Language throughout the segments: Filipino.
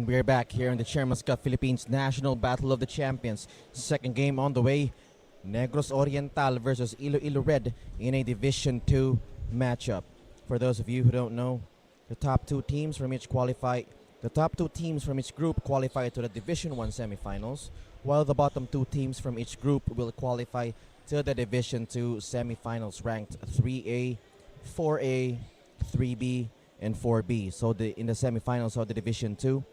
And we're back here in the Chairman's Cup Philippines National Battle of the Champions. Second game on the way. Negros Oriental versus Iloilo Red in a Division 2 matchup. For those of you who don't know, the top two teams from each group qualify to the Division 1 semifinals, while the bottom two teams from each group will qualify to the Division 2 semifinals ranked 3A, 4A, 3B, and 4B. So in the semifinals of the Division 2,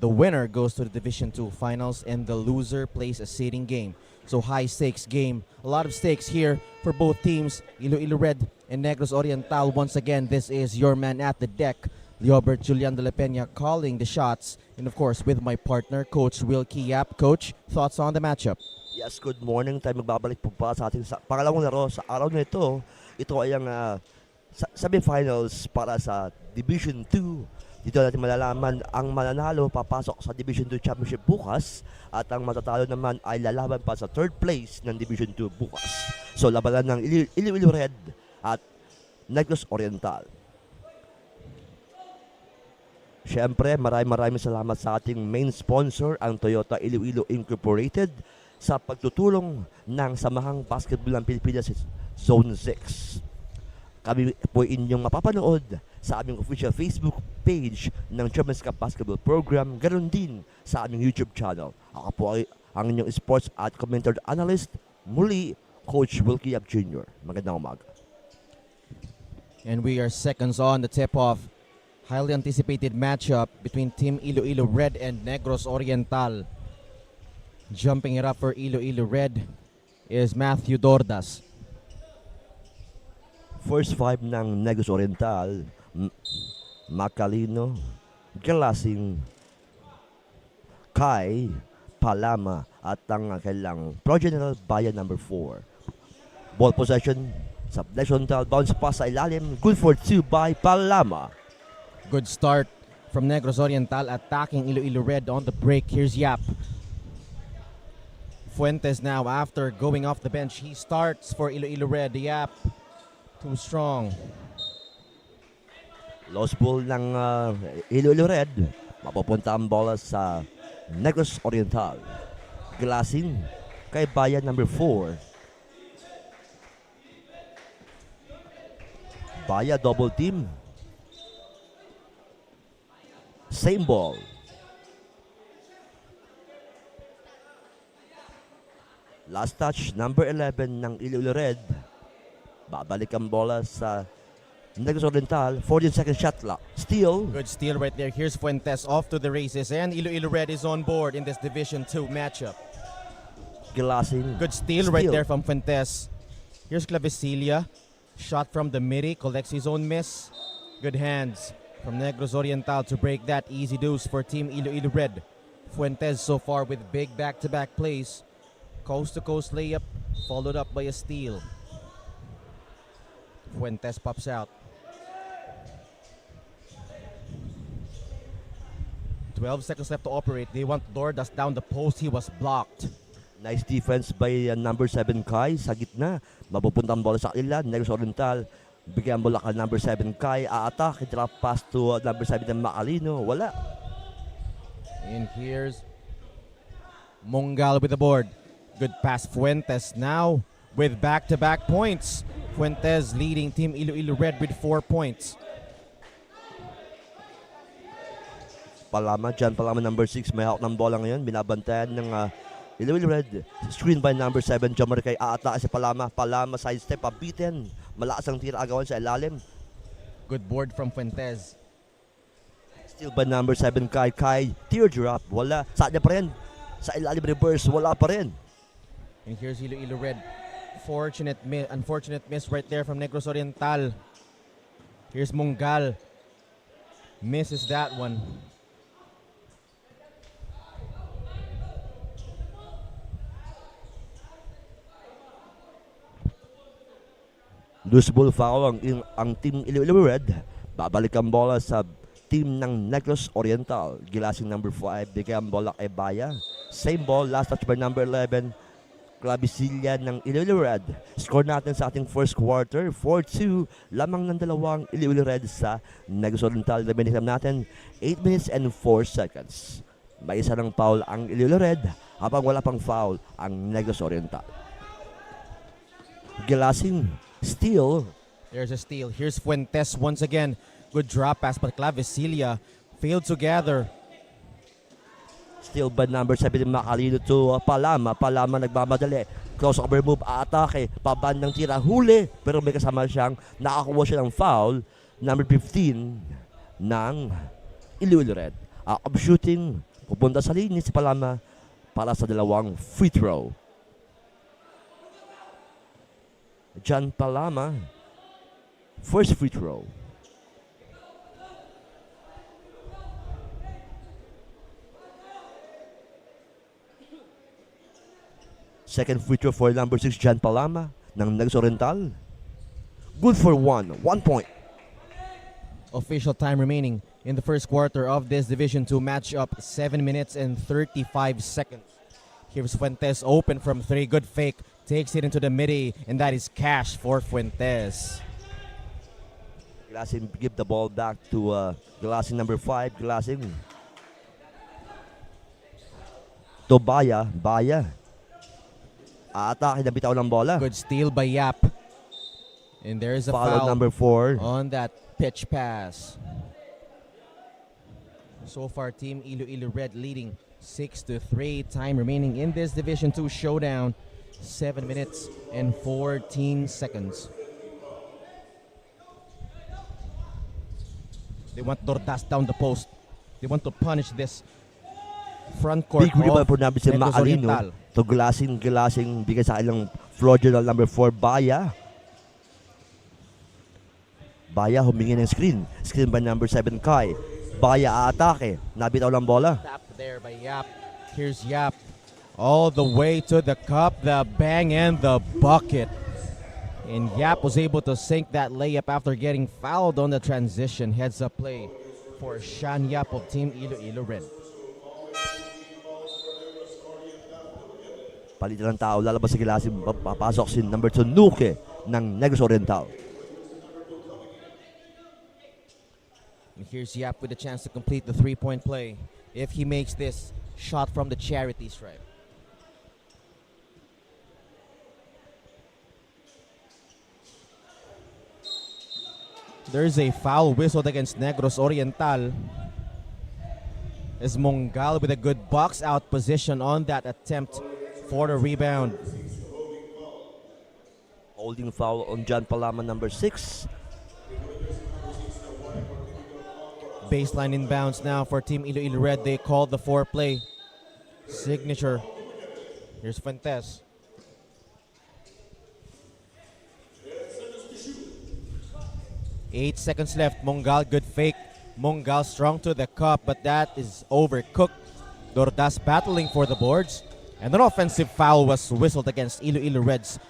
the winner goes to the Division 2 finals and the loser plays a seeding game. So high stakes game. A lot of stakes here for both teams, Iloilo Red and Negros Oriental. Once again, this is your man at the deck, Leobert Julian de la Peña, calling the shots. And of course, with my partner, Coach Wilkie Yap. Coach, thoughts on the matchup? Yes, good morning. Tayo magbabalik po pa sa ating pangalawang laro sa araw na ito. Ito ay ang semifinals para sa Division 2. Dito natin malalaman ang mananalo papasok sa Division 2 Championship bukas at ang matatalo naman ay lalaban pa sa third place ng Division 2 bukas. So labanan ng Iloilo Red at Negros Oriental. Siyempre, maraming salamat sa ating main sponsor, ang Toyota Iloilo Incorporated, sa pagtutulong ng Samahang Basketball ng Pilipinas Zone 6. Kami po inyong mapapanood sa aming official Facebook page ng Chairman's Cup Basketball Program, ganoon din sa aming YouTube channel. Ako po ay ang inyong sports at commentator analyst, muli, Coach Wilkie Yap Jr. Magandang umaga. And we are seconds on the tip-off. Highly anticipated matchup between Team Iloilo Red and Negros Oriental. Jumping it up for Iloilo Red is Matthew Dordas. First five ng Negros Oriental, Macalino, Galasing, Kai, Palama, at ang kailang Progeneral Bayan number 4. Ball possession sa Negros Oriental, bounce pass sa ilalim, good for 2 by Palama. Good start from Negros Oriental, attacking Iloilo Red on the break. Here's Yap. Fuentes now, after going off the bench, he starts for Iloilo Red. Yap, too strong. Lost ball ng Iloilo Red. Mapupunta ang bola sa Negros Oriental. Glassing kay Bayan number 4. Baya double team. Same ball. Last touch, number 11 ng Iloilo Red. Babalik ang bola sa Negros Oriental. 14-second shot clock. Steal. Good steal right there. Here's Fuentes off to the races, and Iloilo Red is on board in this Division 2 matchup. Glassing. Good steal right there from Fuentes. Here's Clavicilia. Shot from the midi, collects his own miss. Good hands from Negros Oriental to break that. Easy deuce for Team Iloilo Red. Fuentes so far with big back-to-back plays. Coast-to-coast layup, followed up by a steal. Fuentes pops out. 12 seconds left to operate. They want Dordas down the post. He was blocked. Nice defense by number 7 Kai sa gitna. Mapupunta ang bola sa kanila. Negros Oriental. Bigyan bola ka number 7 Kai. A-attack. Drop pass to number 7 ng Macalino. Wala. And here's Mongal with the board. Good pass. Fuentes now with back-to-back points. Fuentes leading Team Iloilo Red with 4 points. Palama number 6. May hawak ng bola ngayon. Binabantayan ng Iloilo Red. Screen by number 7. Jomar kay aatake si Palama. Palama side step. Beaten. Malakas ang tira agawan sa ilalim. Good board from Fuentes. Still by number 7 Kai. Teardrop. Wala. Sa pa rin. Sa ilalim reverse. Wala pa rin. And here's Iloilo Red. Unfortunate miss right there from Negros Oriental. Here's Mongal. Misses that one. Loose ball foul ang team Iloilo Red. Babalik ang bola sa team ng Negros Oriental. Gilasing number 5. Bigay ang bola kay Baya. Same ball. Last touch by number 11. Clavicilla ng Iloilo Red. Score natin sa ating first quarter, 4-2. Lamang ng dalawang Iloilo Red sa Negros Oriental. Nabinitam natin, 8 minutes and 4 seconds. May isa ng foul ang Iloilo Red, habang wala pang foul ang Negros Oriental. Gilasing, steal. There's a steal. Here's Fuentes once again. Good drop pass, but Clavicilla failed to gather. Steal by number 17, Macalino to Palama. Palama nagmamadali. Crossover move, atake. Pabandang tira, huli. Pero may kasama siyang nakakuha siya ng foul. Number 15 ng Iloilo Red. Of shooting, pupunta sa linis si Palama para sa dalawang free throw. John Palama, first free throw. Second free throw for number 6, John Palama ng Negros Oriental. Good for 1 point. Official time remaining in the first quarter of this Division 2 matchup, 7 minutes and 35 seconds. Here's Fuentes open from 3, good fake, takes it into the midi, and that is cash for Fuentes. Gilasing give the ball back to Gilasing number 5, Gilasing. To Baya. Atake na bitaw ng bola. Good steal by Yap. And there is a Foul foul number 4. on that pitch pass. So far, Team Iloilo Red leading 6-3. Time remaining in this Division 2 showdown, 7 minutes and 14 seconds. They want Dordas down the post. They want to punish this front court Big rebound of po namin si Negros Macalino. Oriental. To Gilasing bigay sa ilang floor general number 4, Baya. Baya humingi ng screen. Screen by number 7, Kai. Baya atake. Nabitaw ng bola. Tap there by Yap. Here's Yap. All the way to the cup, the bang and the bucket. And Yap was able to sink that layup after getting fouled on the transition. Heads up play for Shan Yap of Team Iloilo Red. Palitan ng tao. Lalabas si Gilasing. Papasok si number 2, Nuke ng Negros Oriental. And here's Yap with a chance to complete the three-point play if he makes this shot from the charity stripe. There's a foul whistled against Negros Oriental as Mongal with a good box out position on that attempt for the rebound. Holding foul on John Palama, number 6. Baseline inbounds now for Team Iloilo Red. They called the four-play signature. Here's Fuentes. Eight seconds left. Mongal, good fake. Mongal strong to the cup, but that is overcooked. Dordas battling for the boards. And an offensive foul was whistled against Iloilo Red's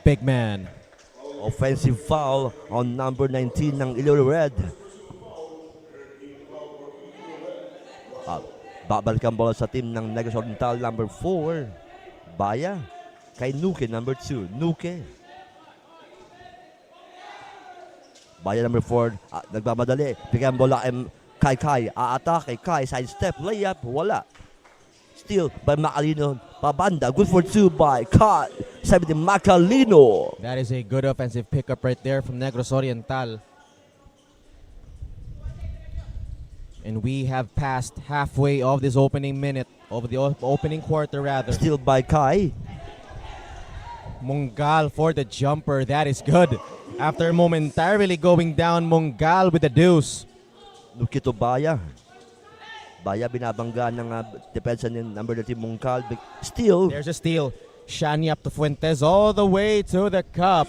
big man. Offensive foul on number 19 ng Iloilo Red. Babalik ang bola sa team ng Negros Oriental, number 4. Baya. Kay Nuke, number 2. Nuke. Baya, number 4. Nagmamadali. Bigyan ang bola kay Kai. Aatake. Kai, side step. Layup. Wala. Steal by Macalino. Pabanda. Good for 2 by Kai. 17, Macalino. That is a good offensive pickup right there from Negros Oriental. And we have passed halfway of this opening minute, of the opening quarter rather. Steal by Kai. Mongal for the jumper. That is good. After momentarily going down, Mongal with the deuce. Nuke to Baya. Baya binabangga ng depensa ni number 13 Mongal. Steal. There's a steal. Shani up to Fuentes all the way to the cup.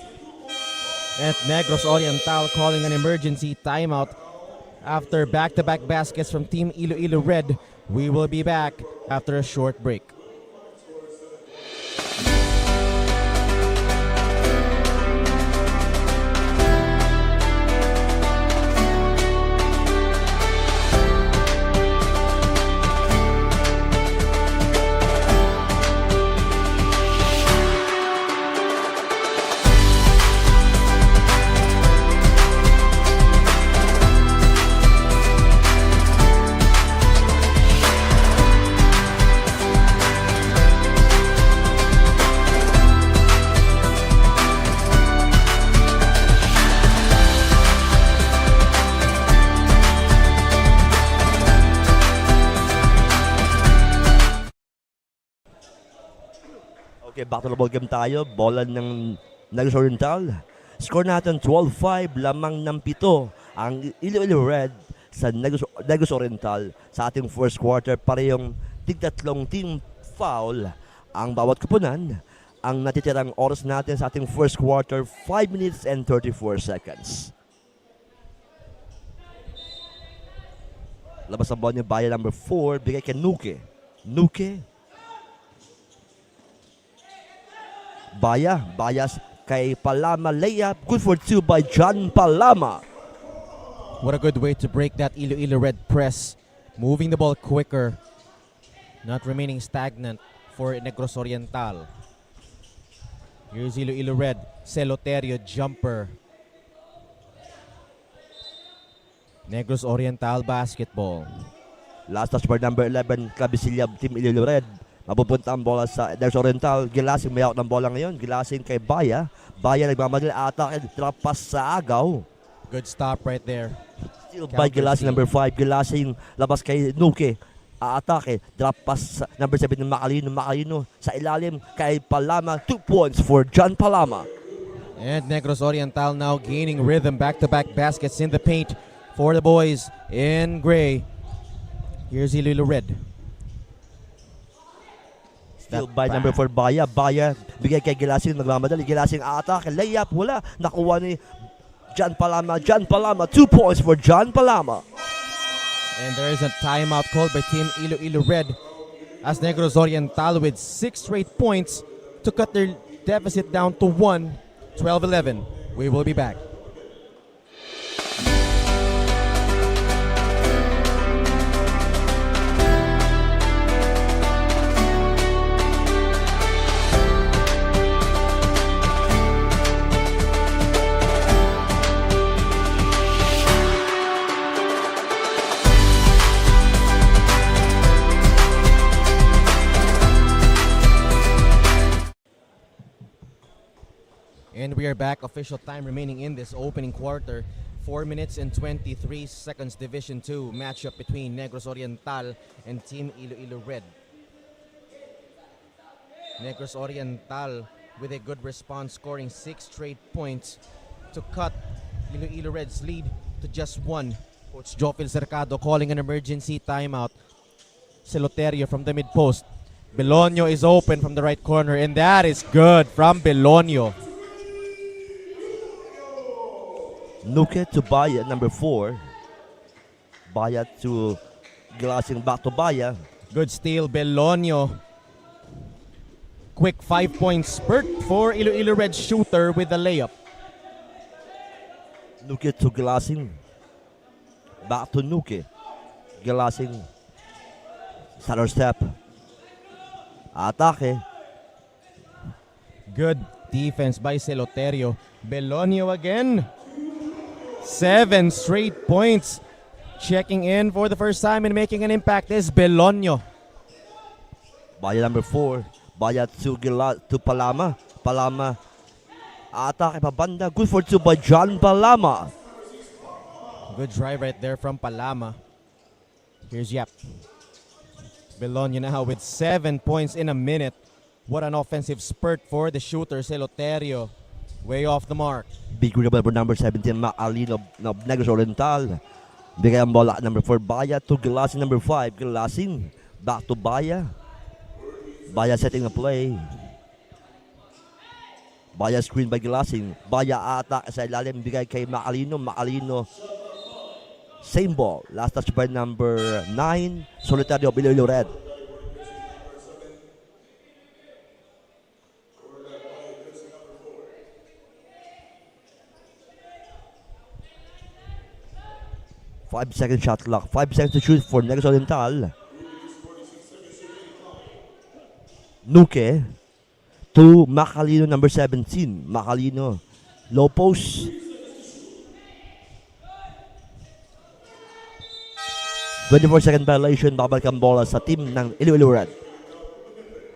And Negros Oriental calling an emergency timeout after back-to-back baskets from Team Iloilo Red. We will be back after a short break. back to the ball game tayo. Bola ng Negros Oriental. Score natin 12-5, lamang ng 7 ang Iloilo Red sa Negros Oriental sa ating first quarter. Parehong tig-3 team foul ang bawat kupunan. Ang natitirang oras natin sa ating first quarter, 5 minutes and 34 seconds. Labas ang ball niya, Baya number 4, bigay kay Nuke. Nuke. Baya kay Palama, layup. Good for 2 by John Palama. What a good way to break that Iloilo Red press. Moving the ball quicker. Not remaining stagnant for Negros Oriental. Here's Iloilo Red. Celoterio jumper. Negros Oriental basketball. Last touch by number 11, Clabisilia, Team Iloilo Red. Mapupunta ang bola sa Negros Oriental. Gilasing may out ng bola ngayon. Gilasing kay Baya. Baya nagmamadali. Atake. Drop pass sa agaw. Good stop right there. Still by Gilasing number 5. Gilasing labas kay Nuke. Atake. Drop pass sa number 7 ng Macalino. Macalino sa ilalim kay Palama. 2 points for John Palama. And Negros Oriental now gaining rhythm. Back-to-back baskets in the paint for the boys in gray. Here's Iloilo Red. Still by number 4, Baya. Baya, bigay kay Gilasing, nagmamadali. Gilasing atake, layup, wala. Nakuha ni John Palama. John Palama, 2 points for John Palama. And there is a timeout called by Team Iloilo Red as Negros Oriental with 6 straight points to cut their deficit down to 1, 12-11. We will be back. And we are back. Official time remaining in this opening quarter. 4 minutes and 23 seconds. Division 2 matchup between Negros Oriental and Team Iloilo Red. Negros Oriental with a good response, scoring 6 straight points to cut Iloilo Red's lead to just 1. Coach Jofil Cercado calling an emergency timeout. Celoterio from the mid-post. Belonio is open from the right corner, and that is good from Belonio. Nuke to Baya, number 4. Baya to Gilasing, back to Baya. Good steal, Belonio. Quick 5-point spurt for Iloilo Red shooter with a layup. Nuke to Gilasing. Back to Nuke. Gilasing. Center step. Atake. Good defense by Celoterio. Belonio again. 7 straight points. Checking in for the first time and making an impact is Belonio. Baya number 4. Baya to Palama. Palama. Atake pabanda. Good for 2 by John Palama. Good drive right there from Palama. Here's Yap. Belonio now with 7 points in a minute. What an offensive spurt for the shooter, Celoterio. Way off the mark. Big rebound for number 17, Macalino ng Negros Oriental. Bigay ang bola number 4, Baya to Gilasing number 5. Gilasing, back to Baya. Baya setting a play. Baya screen by Gilasing. Baya attack sa ilalim, bigay kay Macalino. Macalino, same ball. Last touch by number 9, Solitario of Iloilo Red. Five-second shot clock. 5 seconds to shoot for Negros Oriental. Nuke to Macalino number 17. Macalino. Low post. 24-second violation. Babalik ang bola sa team ng Iloilo Red.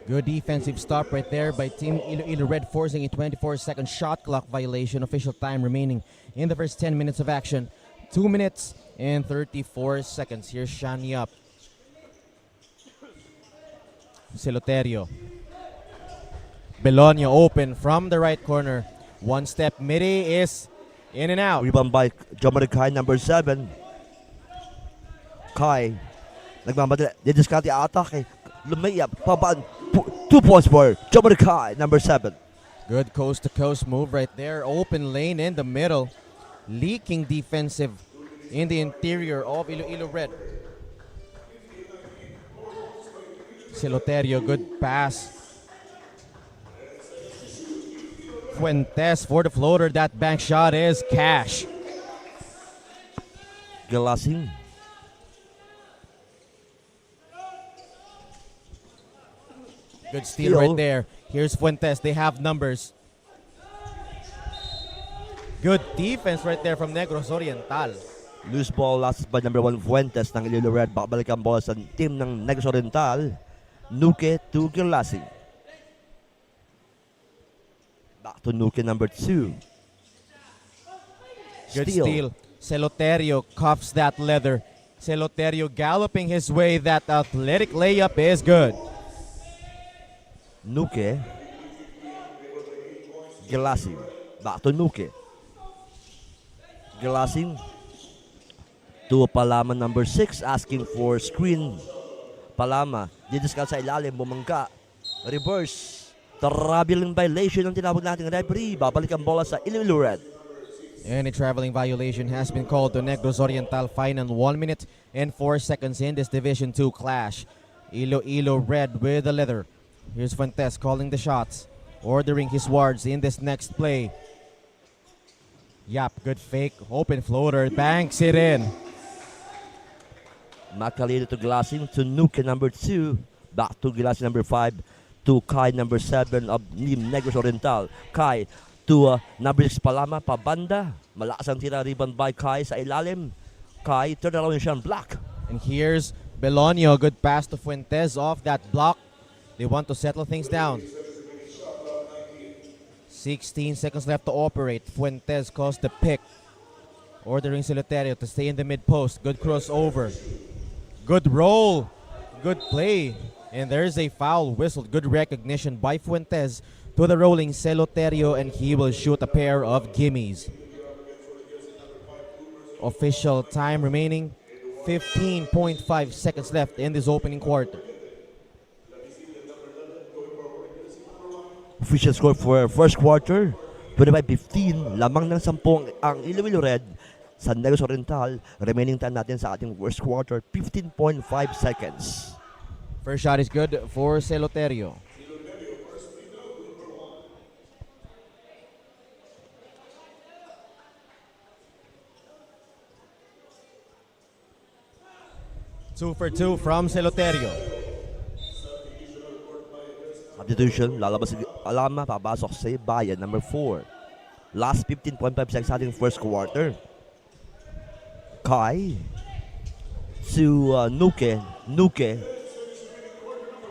Good defensive stop right there by Team Iloilo Red, forcing a 24-second shot clock violation. Official time remaining in the first 10 minutes of action. 2 minutes and 34 seconds. Here's Shani up. Celoterio. Belonio open from the right corner. One step, Midi is in and out. Rebound by Jomari Kai, number 7. Kai, nagmamadali. Didiskarte atake. Lumayap, pabaan. 2 points for Jomari Kai, number 7. Good coast-to-coast move right there. Open lane in the middle. Leaking defensive in the interior of Iloilo Red. Siloterio, good pass. Fuentes for the floater. That bank shot is cash. Galasing. Good steal right there. Here's Fuentes. They have numbers. Good defense right there from Negros Oriental. Loose ball last by number 1 Fuentes ng Iloilo Red. Babalik ang bola sa team ng Negros Oriental. Nuke to Galasing. Back to Nuke, number 2. Good steal. Celoterio cuffs that leather. Celoterio galloping his way. That athletic layup is good. Nuke. Galasing. Back to Nuke. Galasing to Palaman, number 6, asking for screen. Palama, didiscount sa ilalim, bumangka. Reverse. Traveling violation ang tinawag natin referee. Babalik ang bola sa Iloilo Red. Any traveling violation has been called to Negros Oriental. Fine and 1 minute and 4 seconds in this Division 2 clash. Iloilo Red with the leather. Here's Fuentes calling the shots. Ordering his wards in this next play. Yap, good fake. Open floater. Banks it in. Macalino to Galasing to Nuke, number 2. Back to Galasing, number 5. To Kai, number 7 of Negros Oriental. Kai to number 6 Palama, pabanda. Malakas ang tira, rebound by Kai sa ilalim. Kai, turn around siya, block. And here's Belonio. Good pass to Fuentes off that block. They want to settle things down. 16 seconds left to operate. Fuentes calls the pick. Ordering Siloterio to stay in the mid-post. Good crossover. Good roll. Good play. And there's a foul whistled. Good recognition by Fuentes to the rolling Celoterio, and he will shoot a pair of gimmies. Official time remaining. 15.5 seconds left in this opening quarter. Official score for first quarter, 25-15. Lamang ng 10 ang Iloilo Red sa Negros Oriental. Remaining time natin sa ating first quarter, 15.5 seconds. First shot is good for Celoterio. Two for two from Celoterio. Substitution, lalabas si Alama, papasok si Bayan, number 4. Last 15.5 seconds sa ating first quarter. Kai to Nuke.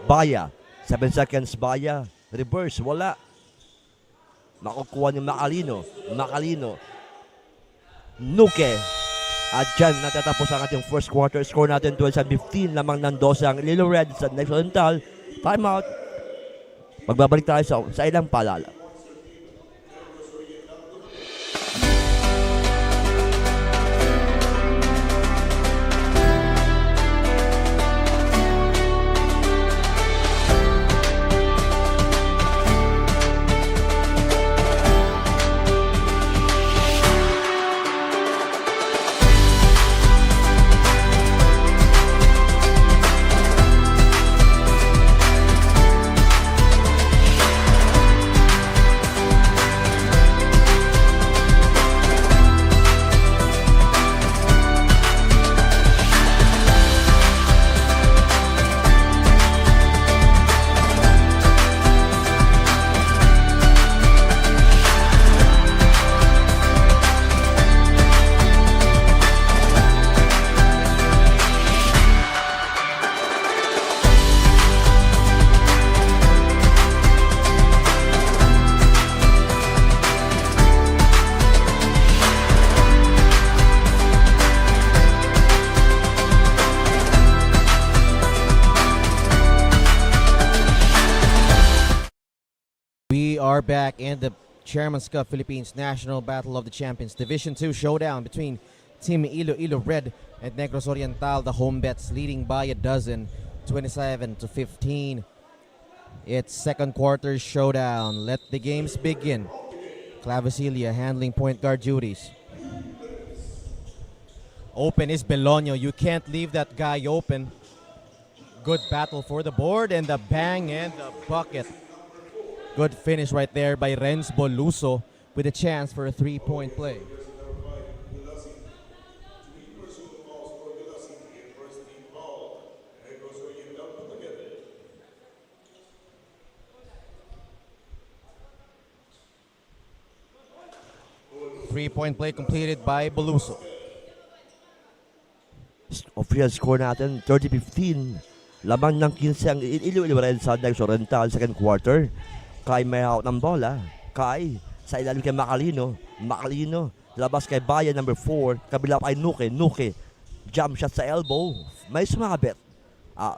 Baya. 7 seconds, Baya. Reverse, wala. Makukuha ni Macalino. Nuke. At dyan natatapos ang ating first quarter. Score natin 12-15. Lamang ng 12 ang Iloilo Red sa Negros Oriental. Time out. Magbabalik tayo sa ilang paalala. are back in the Chairman's Cup Philippines National Battle of the Champions Division 2 showdown between Team Iloilo Red and Negros Oriental. The home bets leading by a dozen, 27-15. It's second quarter showdown. Let the games begin. Clavicilia handling point guard duties. Open is Belonio. You can't leave that guy open. Good battle for the board and the bang and the bucket. Good finish right there by Renz Boluso with a chance for a three-point play. Three-point play completed by Boluso. Official score natin, 30-15. Lamang ng 15 ang Iloilo Red sa Negros Oriental second quarter. Kai may hawak ng bola. Kai sa ilalim kay Macalino. Macalino labas kay Bayan number 4. Kabila kay Nuke. Nuke jump shot sa elbow. May sumabit. 2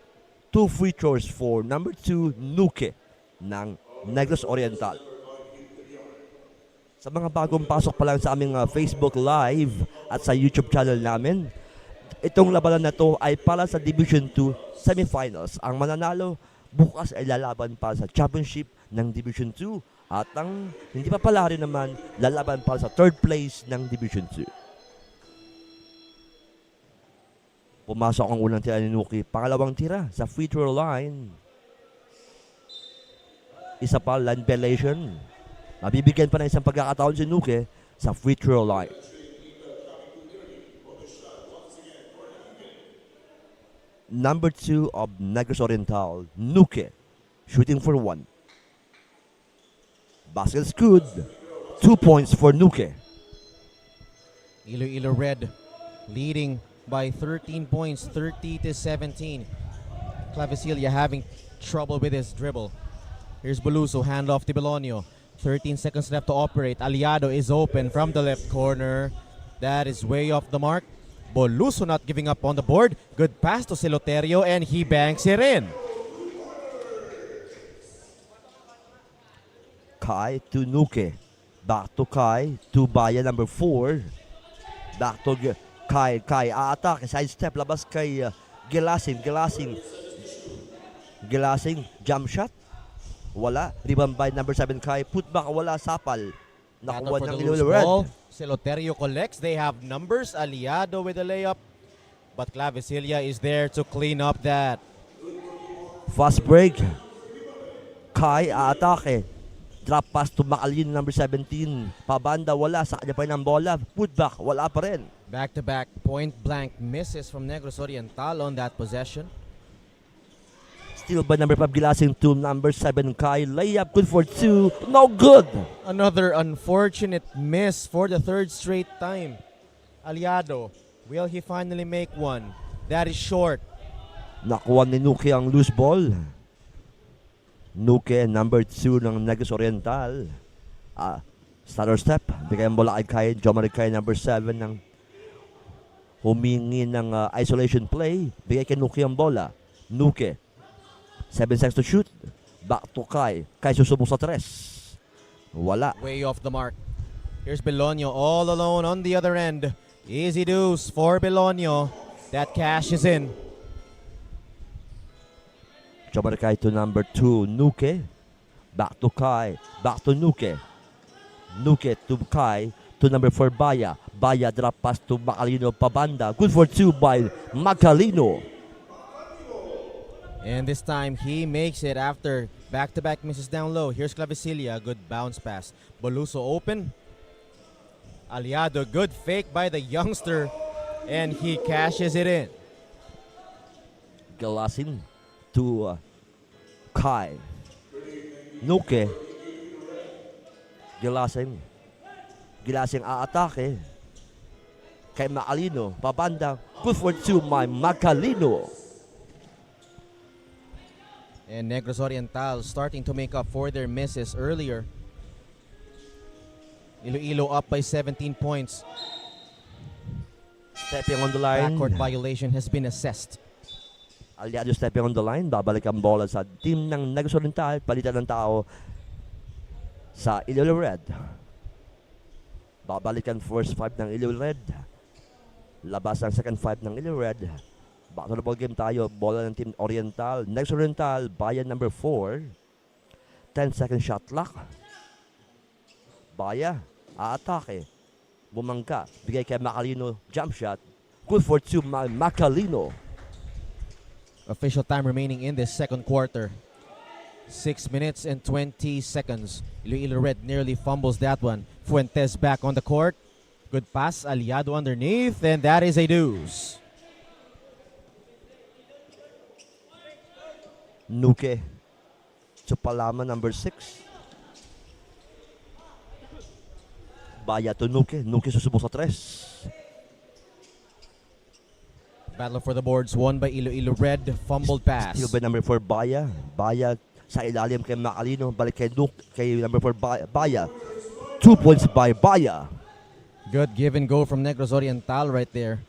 free throws for number 2 Nuke ng Negros Oriental. Sa mga bagong pasok pa lang sa aming Facebook Live at sa YouTube channel namin, itong labanan na to ay para sa Division 2 semifinals. Ang mananalo bukas ay lalaban para sa championship ng Division 2 at ang hindi pa pala rin naman lalaban para sa third place ng Division 2. Pumasok ang unang tira ni Nuki, pangalawang tira sa free throw line. Isa pa line violation. Mabibigyan pa ng isang pagkakataon si Nuki sa free throw line. Number 2 of Negros Oriental, Nuke, shooting for 1. Basket's good. 2 points for Nuke. Iloilo Red leading by 13 points, 30-17. Clavicilia having trouble with his dribble. Here's Boluso, hand off to Belonio. 13 seconds left to operate. Aliado is open from the left corner. That is way off the mark. Boluso not giving up on the board. Good pass to Siloterio and he banks it in. Kai to Nuke. Back to Kai to Bayan number 4. Back to Kai. Kai attack. Side step. Labas kay Gilasing. Gilasing. Jump shot. Wala. Rebound by number 7 Kai. Put back. Wala. Sapal. Nakuha ng Iloilo Red. Siloterio collects. They have numbers. Aliado with a layup. But Clavicilia is there to clean up that. Fast break. Kai aatake. Drop pass to Macalino number 17. Pabanda, wala. Sa kanya pa rin ang bola. Put back, wala pa rin. Back-to-back point blank misses from Negros Oriental on that possession. Still by number 5 Gilasing to number 7 Kai. Layup, good for 2. No good. Another unfortunate miss for the third straight time. Aliado, will he finally make one? That is short. Nakuha ni Nuke ang loose ball. Nuke, number 2 ng Negros Oriental. Stutter step. Bigay ang bola kay Kai. Jomari Kai, number 7 ng humingi ng isolation play. Bigay kay Nuke ang bola. Nuke. 7 seconds to shoot. Back to Kai. Kai susubok sa 3. Wala. Way off the mark. Here's Belonio all alone on the other end. Easy deuce for Belonio. That cash is in. Jomari Kai to number 2, Nuke. Back to Kai. Back to Nuke. Nuke to Kai. To number 4, Baya. Baya drop pass to Macalino. Pabanda. Good for 2 by Macalino. And this time he makes it after back-to-back misses down low. Here's Clavicilia. Good bounce pass. Boluso open. Aliado. Good fake by the youngster. And he cashes it in. Galasing to Kai. Nuke. Gilasing aatake. Kay Macalino. Pabanda. Good for 2 by Macalino. And Negros Oriental starting to make up for their misses earlier. Iloilo up by 17 points. Stepping on the line. Backcourt violation has been assessed. Aliado stepping on the line. Babalik ang bola sa team ng Negros Oriental. Palitan ng tao. sa Iloilo Red. Babalikan first 5 ng Iloilo Red. Labas ang second 5 ng Iloilo Red. Back to the ball game tayo. Bola ng Team Oriental. Next Oriental, Bayan number 4. 10-second shot clock. Baya, aatake. Bumangka. Bigay kay Macalino. Jump shot. Good for 2, Macalino. Official time remaining in this second quarter. 6 minutes and 20 seconds. Iloilo Red nearly fumbles that one. Fuentes back on the court. Good pass. Aliado underneath. And that is a deuce. Nuke. Chupalama number 6. Baya to Nuke. Nuke susubok sa 3. Battle for the boards won by Iloilo Red. Fumbled pass. Still by number 4, Baya. Baya sa ilalim kay Macalino. Balik kay Nuke. Kay number 4, Baya. 2 points by Baya. Good give and go from Negros Oriental right there.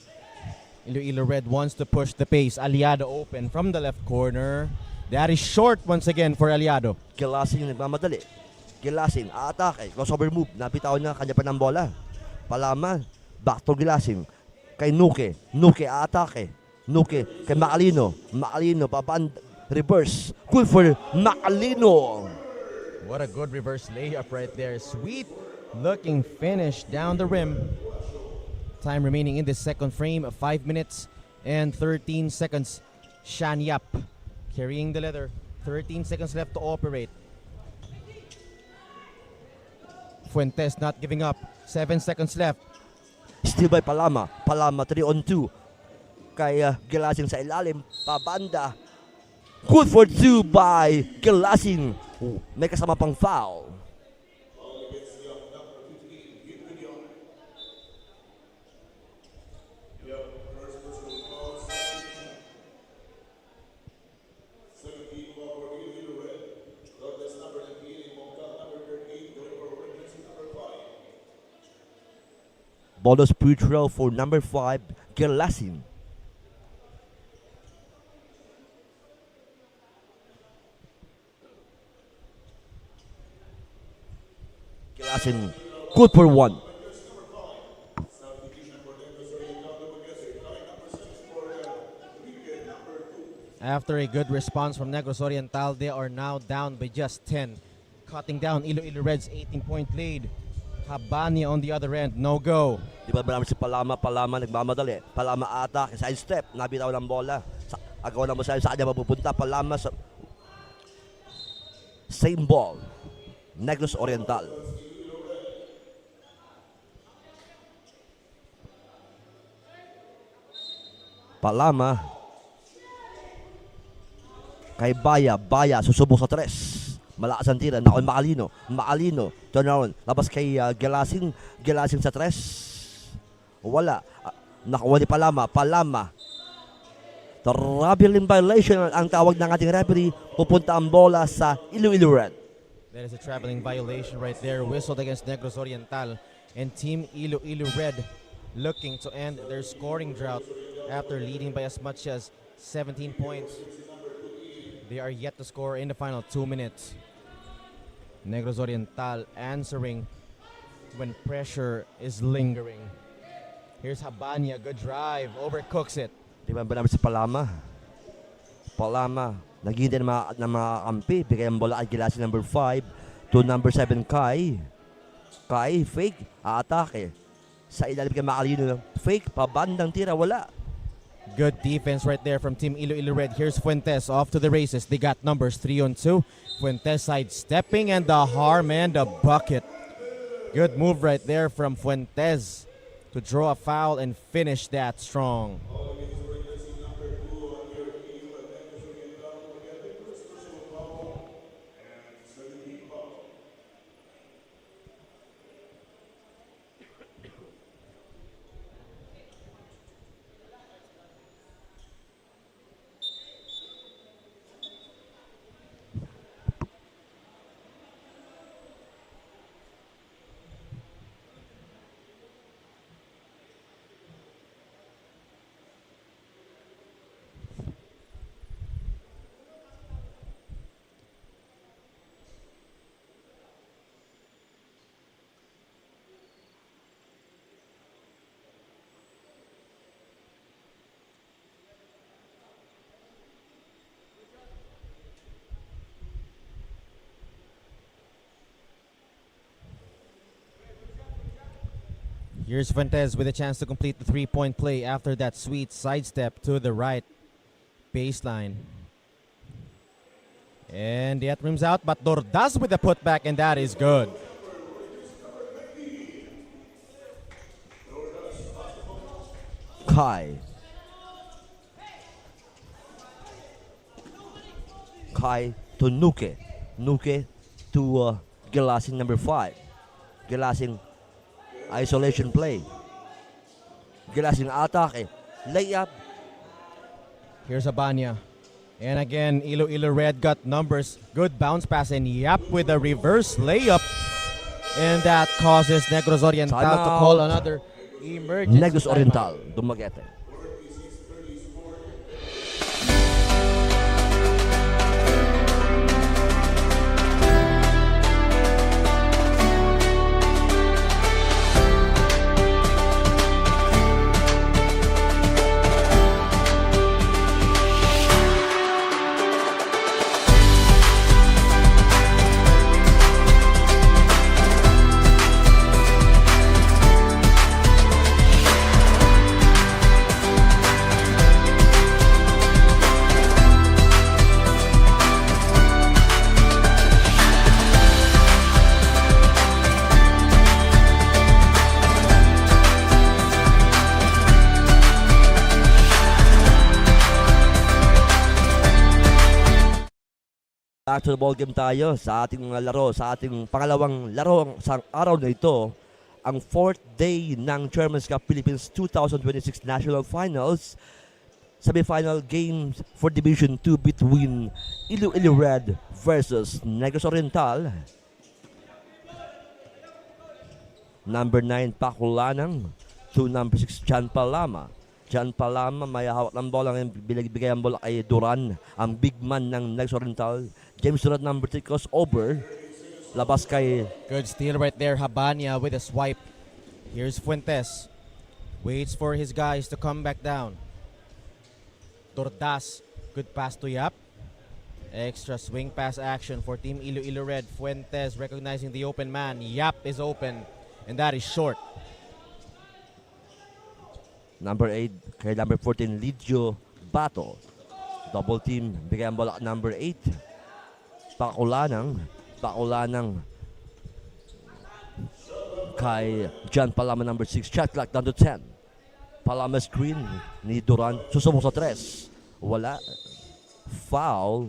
Iloilo Red wants to push the pace. Aliado open from the left corner. That is short once again for Aliado. Gilasing nagmamadali. Gilasing, atake. Crossover move. Napitawan na kanya pa ng bola. Palama. Back to Gilasing. Kay Nuke. Nuke, atake. Nuke kay Macalino. Macalino, reverse. Good for Macalino. What a good reverse layup right there. Sweet looking finish down the rim. Time remaining in this second frame of 5 minutes and 13 seconds. Shan Yap carrying the leather. 13 seconds left to operate. Fuentes not giving up. 7 seconds left. Still by Palama. Palama 3-on-2. Kay Gilasing sa ilalim. Pabanda. Good for 2 by Gilasing. May kasama pang foul. Bonus free throw for number 5, Gilasing. Gilasing, good for 1. After a good response from Negros Oriental, they are now down by just 10. Cutting down Iloilo Red's 18-point lead. Habania on the other end, no go. Di ba marami si Palama, Palama nagmamadali. Palama attack, side step, nabitaw ng bola. Agaw na mo sa kanya mapupunta. Palama sa same ball. Negros Oriental. Palama kay Baya. Baya susubok sa 3. Malakas ang tira. Nakoy Macalino. Macalino. Turn around. Labas kay Gilasing. Gilasing sa 3. Wala. Nakuha ni Palama. Palama. Traveling violation ang tawag ng ating referee. Pupunta ang bola sa Iloilo Red. That is a traveling violation right there. Whistled against Negros Oriental. And Team Iloilo Red looking to end their scoring drought after leading by as much as 17 points. They are yet to score in the final 2 minutes. Negros Oriental answering when pressure is lingering. Here's Habania, good drive, overcooks it. Di ba namin si Palama? Palama, naghihintay na mga kampi. Bigay ang bola kay Gilasing number 5 to number 7 Kai. Kai, fake, atake. Sa ilalim kay Macalino, fake, pabandang tira, wala. Good defense right there from Team Iloilo Red. Here's Fuentes off to the races. They got numbers 3-on-2. Fuentes sidestepping and the harm and the bucket. Good move right there from Fuentes to draw a foul and finish that strong. Here's Fuentes with a chance to complete the three-point play after that sweet sidestep to the right baseline. And yet rims out, but Dordas with the putback, and that is good. Kai to Nuke. Nuke to Gilasing number 5. Gilasing isolation play. Gilasing atake. Layup. Here's Abanya. And again, Iloilo Red got numbers. Good bounce pass, and Yap with a reverse layup. And that causes Negros Oriental to call another emergency. Negros Oriental, Dumaguete. Back to the ball game tayo sa ating mga laro, sa ating pangalawang laro sa araw na ito, ang 4th day ng Chairman's Cup Philippines 2026 National Finals, semifinal games for Division 2 between Iloilo Red versus Negros Oriental. Number 9, Pakulanang to number 6, Jan Palama. Jan Palama may hawak ng bola ngayon, bigay ang bola kay Duran, ang big man ng Negros Oriental. James Duran number 3 crossover. Labas kay... Good steal right there, Habanya with a swipe. Here's Fuentes. Waits for his guys to come back down. Dordas, good pass to Yap. Extra swing pass action for Team Iloilo Red. Fuentes recognizing the open man. Yap is open, and that is short. Number 8 kay number 14, Lidio Bato. Double team, bigay ang bola number 8. Pakulanang kay Jan Palama number 6. Shot clock down to 10. Palama screen ni Duran. Susubok sa 3. Wala. Foul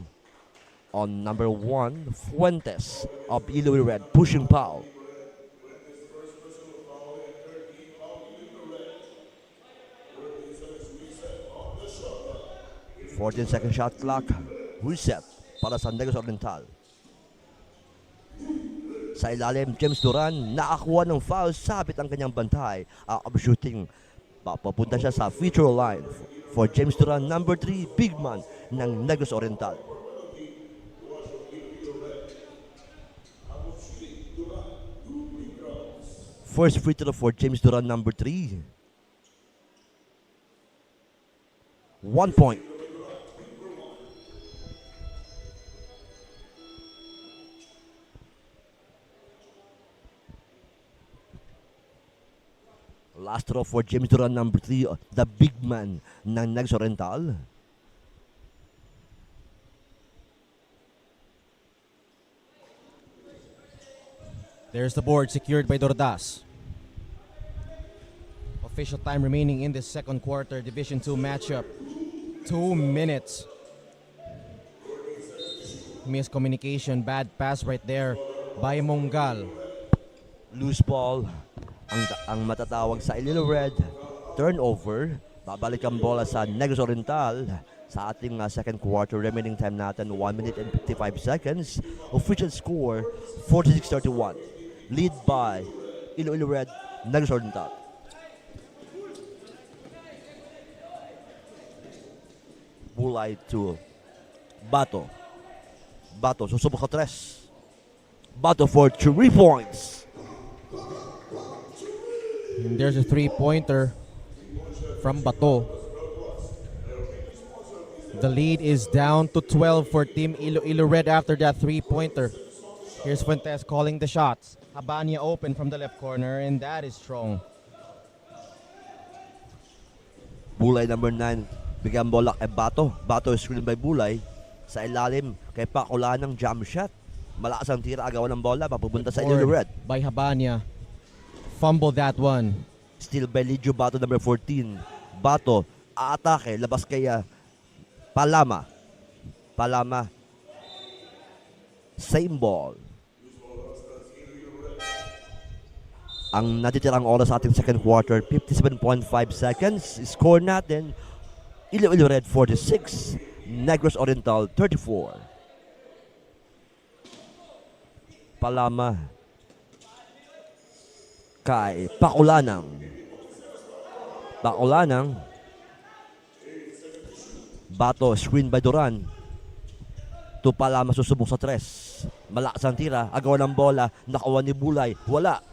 on number 1, Fuentes of Iloilo Red. Pushing foul. Second shot clock. Reset para sa Negros Oriental. Sa ilalim, James Duran nakakuha ng foul, sabit ang kanyang bantay. Of shooting, papunta siya sa free throw line for James Duran, number 3, big man ng Negros Oriental. First free throw for James Duran, number 3. 1 point. Last throw for James Duran, number 3, the big man ng Negros Oriental. There's the board secured by Dordas. Official time remaining in this second quarter, Division 2 matchup. 2 minutes. Miscommunication, bad pass right there by Mongal. Loose ball. Ang matatawag sa Iloilo Red, turnover. Babalik ang bola sa Negros Oriental sa ating second quarter. Remaining time natin 1 minute and 55 seconds. Official score 46-31. Lead by Iloilo Red, Negros Oriental. Bulay to Bato. Bato susubok sa 3. Bato for 3 points. And there's a three-pointer from Bato. The lead is down to 12 for Team Iloilo Red after that three-pointer. Here's Fuentes calling the shots. Habanya open from the left corner, and that is strong. Bulay number 9. Bigyan bola kay Bato. Bato is screened by Bulay. Sa ilalim kay Pakulan ng jump shot. Malakas ang tira, agawan ng bola, papupunta sa Iloilo Red. By Habanya. Fumbled that one. Still by Lidio Bato number 14. Bato, aatake, labas kay Palama. Palama. Same ball. Ang natitirang oras sa ating second quarter, 57.5 seconds. Score natin, Iloilo Red 46, Negros Oriental 34. Palama kay Pakulanang. Pakulanang. Bato, screen by Duran. To Palama, susubok sa 3. Malakas ang tira, agawan ng bola, nakuha ni Bulay, wala.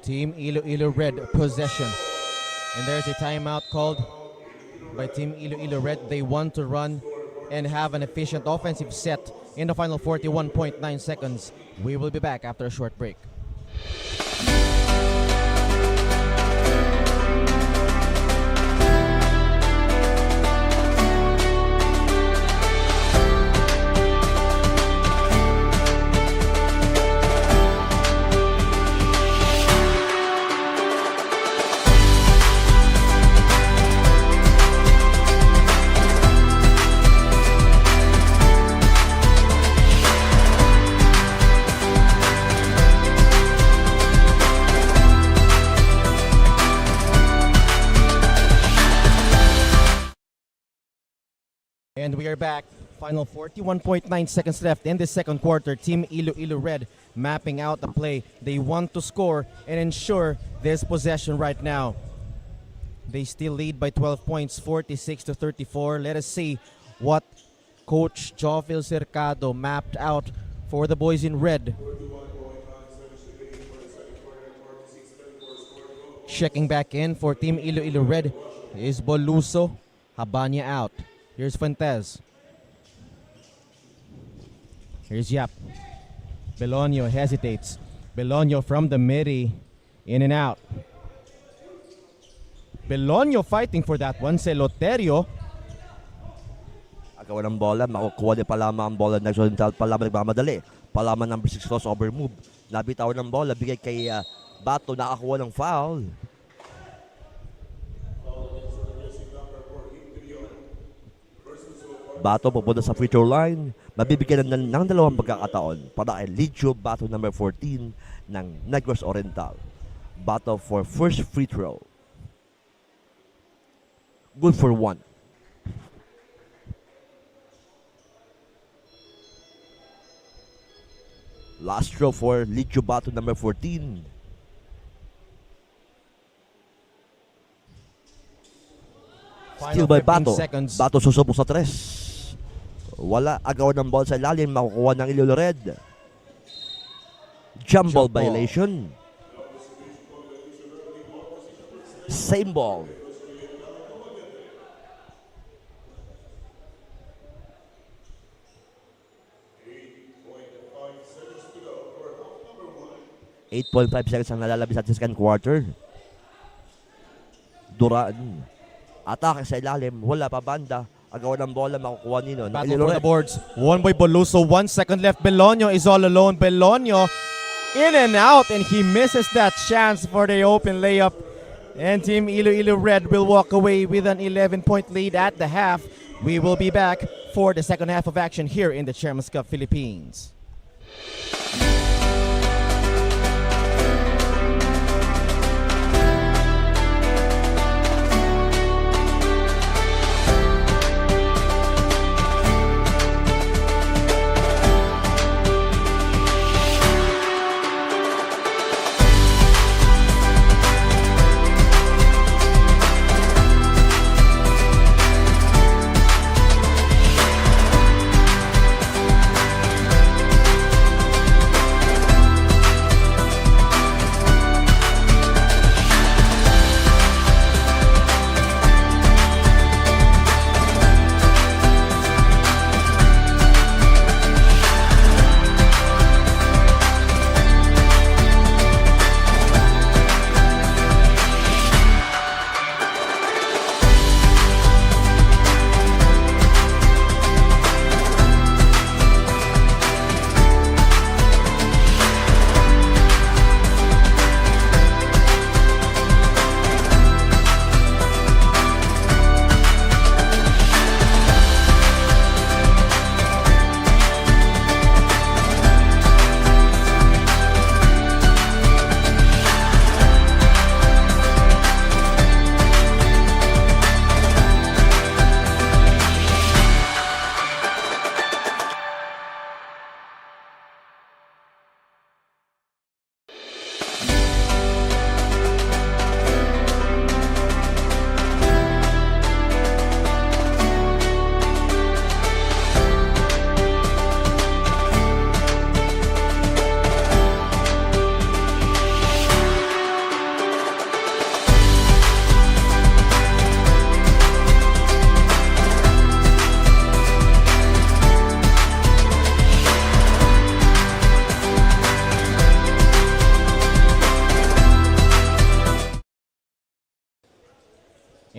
Team Iloilo Red possession. And there's a timeout called by Team Iloilo Red. They want to run and have an efficient offensive set in the final 41.9 seconds. We will be back after a short break. And we are back. Final 41.9 seconds left in the second quarter. Team Iloilo Red mapping out the play. They want to score and ensure this possession right now. They still lead by 12 points, 46-34. Let us see what Coach Jovil Cercado mapped out for the boys in red. Checking back in for Team Iloilo Red is Boluso. Habanya out. Here's Fuentes. Here's Yap. Belonio hesitates. Belonio from the midi. In and out. Belonio fighting for that one. Celoterio. Agawan ng bola, makukuha ni Palama ang bola. Next Oriental, Palama nagmamadali. Palama number 6 crossover move. Nabitawan ng bola, bigay kay Bato, nakakuha ng foul. Bato pupunta sa free throw line. Mabibigyan ng dalawang pagkakataon para kay Lidio Bato number 14 ng Negros Oriental. Bato for first free throw. Good for 1. Last throw for Lidio Bato number 14. Still by Bato. Seconds. Bato susubok sa 3. Wala, agawan ng ball sa ilalim, makukuha ng Iloilo Red. Jump ball violation. Same ball. .5 seconds ang nalalabis at second quarter. Duran. Atake sa ilalim, wala pa banda. Agawan ng bola, makukuha nino. Battle for the boards. One by Boluso, 1 second left. Belonio is all alone. Belonio in and out, and he misses that chance for the open layup. And Team Iloilo Red will walk away with an 11-point lead at the half. We will be back for the second half of action here in the Chairman's Cup Philippines.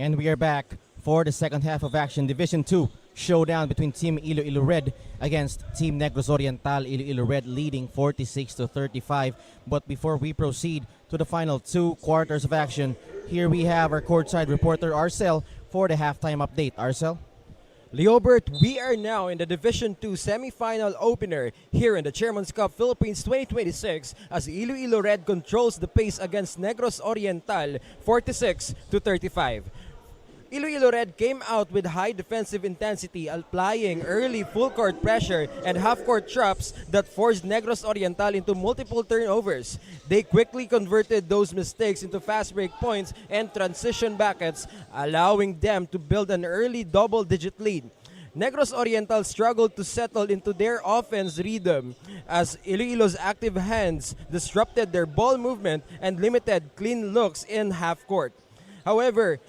And we are back for the second half of action. Division 2 showdown between Team Iloilo Red against Team Negros Oriental. Iloilo Red leading 46-35. But before we proceed to the final 2 quarters of action, here we have our courtside reporter Arcel for the halftime update. Arcel? Leobert, we are now in the Division 2 semifinal opener here in the Chairman's Cup Philippines 2026 as Iloilo Red controls the pace against Negros Oriental 46-35. Iloilo Red came out with high defensive intensity, applying early full-court pressure and half-court traps that forced Negros Oriental into multiple turnovers. They quickly converted those mistakes into fast break points and transition buckets, allowing them to build an early double-digit lead. Negros Oriental struggled to settle into their offense rhythm as Iloilo's active hands disrupted their ball movement and limited clean looks in half-court. However,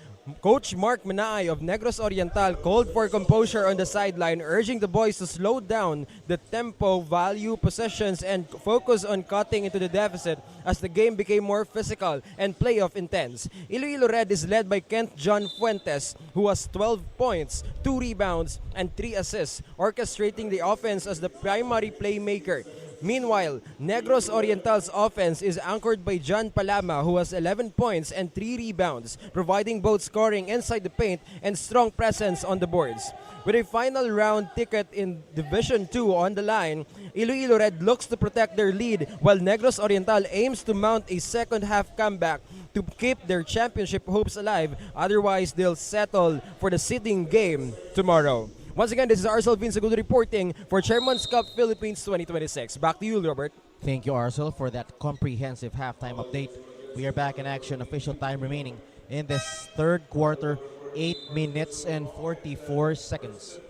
Coach Mark Manay of Negros Oriental called for composure on the sideline, urging the boys to slow down the tempo, value possessions, and focus on cutting into the deficit as the game became more physical and playoff intense. Iloilo Red is led by Kent John Fuentes, who has 12 points, 2 rebounds, and 3 assists, orchestrating the offense as the primary playmaker. Meanwhile, Negros Oriental's offense is anchored by John Palama, who has 11 points and 3 rebounds, providing both scoring inside the paint and strong presence on the boards. With a final round ticket in Division 2 on the line, Iloilo Red looks to protect their lead while Negros Oriental aims to mount a second-half comeback to keep their championship hopes alive. Otherwise, they'll settle for the sitting game tomorrow. Once again, this is Arcel Vinsagudo reporting for Chairman's Cup Philippines 2026. Back to you, Robert. Thank you, Arcel, for that comprehensive halftime update. We are back in action. Official time remaining in this third quarter, 8 minutes and 44 seconds.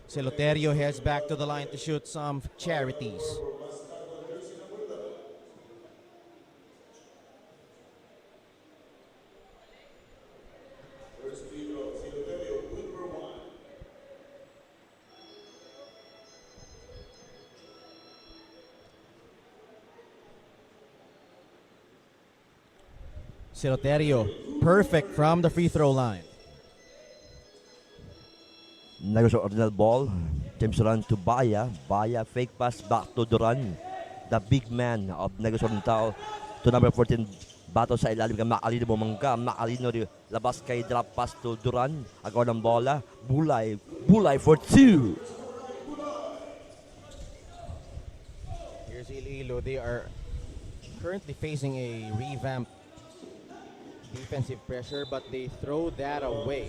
Celoterio heads back to the line to shoot some charities. Celoterio, perfect from the free throw line. Negros Oriental ball. James Duran to Baya. Baya fake pass back to Duran. The big man of Negros Oriental to number 14. Bato sa ilalim ka Makalino bumangga. Makalino labas kay drop pass to Duran. Agaw ng bola. Bulay. Bulay for 2. Here's Iloilo. They are currently facing a revamped defensive pressure, but they throw that away.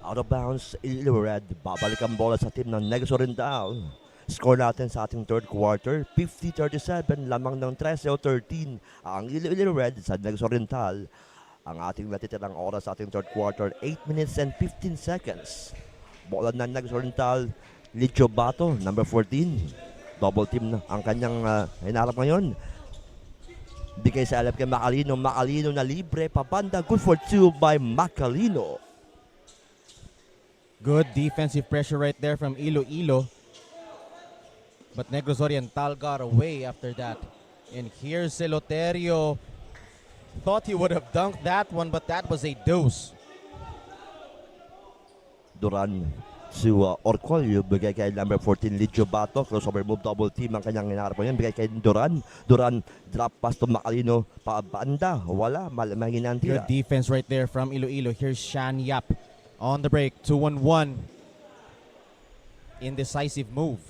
Out of bounds, Iloilo Red. Babalik ang bola sa team ng Negros Oriental. Score natin sa ating third quarter, 50-37, lamang ng 13 o 13 ang Iloilo Red sa Negros Oriental. Ang ating natitirang oras sa ating third quarter, 8 minutes and 15 seconds. Bola ng Negros Oriental, Licho Bato, number 14. Double team na ang kanyang hinarap ngayon. Bigay sa alap kay Makalino. Makalino na libre. Pabanda. Good for 2 by Makalino. Good defensive pressure right there from Iloilo. But Negros Oriental got away after that. And here's Celoterio. Thought he would have dunked that one, but that was a deuce. Duran to Orcolio. Bigay kay number 14 Licho Bato. Crossover move. Double team ang kanyang hinarap ngayon. Bigay kay Duran. Duran drop pass to Makalino. Pabanda. Wala. Mahina ang tira. Good defense right there from Iloilo. Here's Shan Yap on the break. 2-on-1. Indecisive move.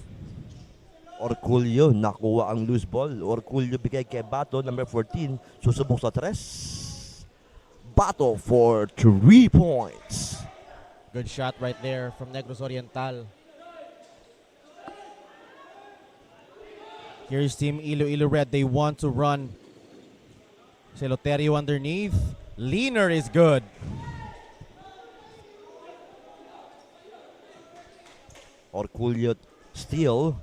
Orculio nakuha ang loose ball. Orculio bigay kay Bato, number 14. Susubok sa 3. Bato for 3 points. Good shot right there from Negros Oriental. Here's Team Iloilo Red. They want to run. Celoterio underneath. Leaner is good. Orculio steal.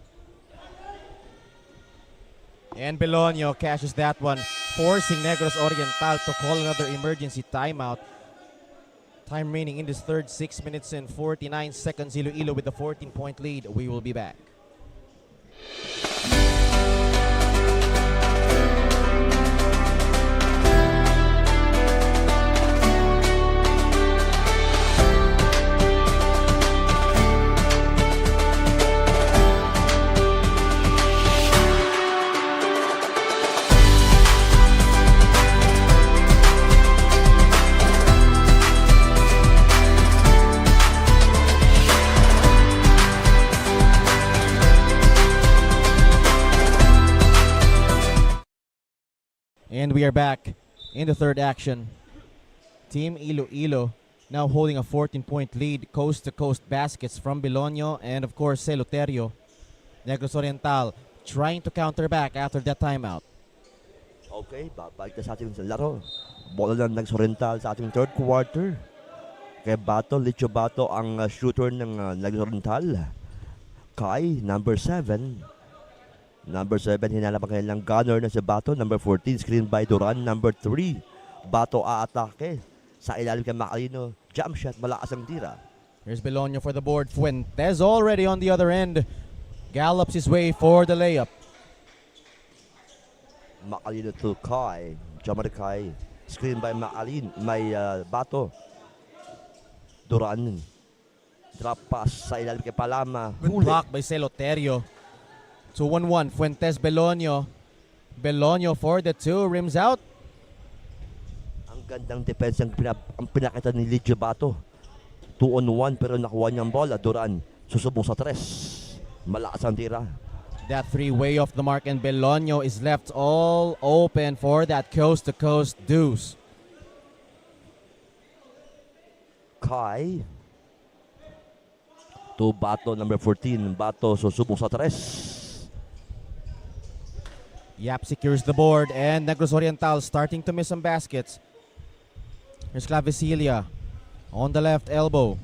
And Belonio cashes that one, forcing Negros Oriental to call another emergency timeout. Time remaining in this third, 6 minutes and 49 seconds. Iloilo with the 14-point lead. We will be back. And we are back in the third action. Team Iloilo now holding a 14-point lead, coast-to-coast baskets from Belonio and of course Celoterio. Negros Oriental trying to counter back after that timeout. Okay, babalik na sa ating laro. Bola ng Negros Oriental sa ating third quarter. Kay Bato, Licho Bato ang shooter ng Negros Oriental. Kai, number 7. Number 7, hinala pa kanilang gunner na si Bato. Number 14, screen by Duran. Number 3, Bato aatake. Sa ilalim kay Macalino, jump shot, malakas ang tira. Here's Belonio for the board. Fuentes already on the other end. Gallops his way for the layup. Macalino to Kai. Jamar Kai. Screen by Macalin. May Bato. Duran. Drop pass sa ilalim kay Palama. Good block by Celoterio. 2-1-1. Fuentes, Belonio. Belonio for the 2. Rims out. Ang gandang defense ang pinakita ni Licho Bato. 2-on-1 pero nakuha niyang bola. Duran. Susubong sa 3. Malakas ang tira. That 3 way off the mark and Belonio is left all open for that coast-to-coast deuce. Kai. To Bato, number 14. Bato susubong sa 3. Yap secures the board and Negros Oriental starting to miss some baskets. Here's Clavicilia on the left elbow.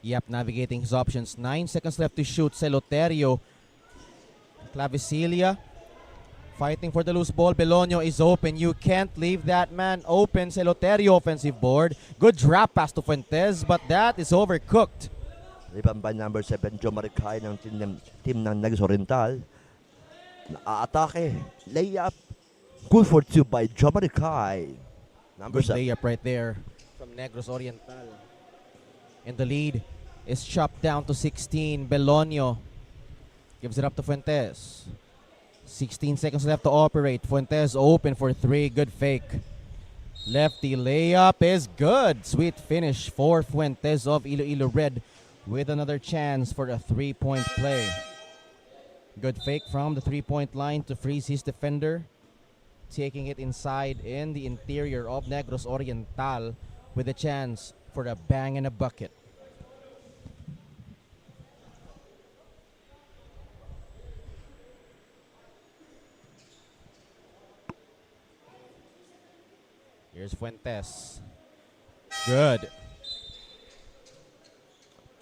Yap navigating his options. 9 seconds left to shoot. Celoterio. Clavicilia fighting for the loose ball. Belonio is open. You can't leave that man open. Celoterio offensive board. Good drop pass to Fuentes, but that is overcooked. Rebound by number 7, Joe Maricay ng team ng Negros Oriental. Naaatake. Layup. Good for 2 by Joe Maricay. Number Good 7. layup right there from Negros Oriental. And the lead is chopped down to 16. Belonio gives it up to Fuentes. 16 seconds left to operate. Fuentes open for 3. Good fake. Lefty layup is good. Sweet finish for Fuentes of Iloilo Red with another chance for a 3-point play. Good fake from the 3-point line to freeze his defender. Taking it inside in the interior of Negros Oriental with a chance for a bang and a bucket. Here's Fuentes. Good.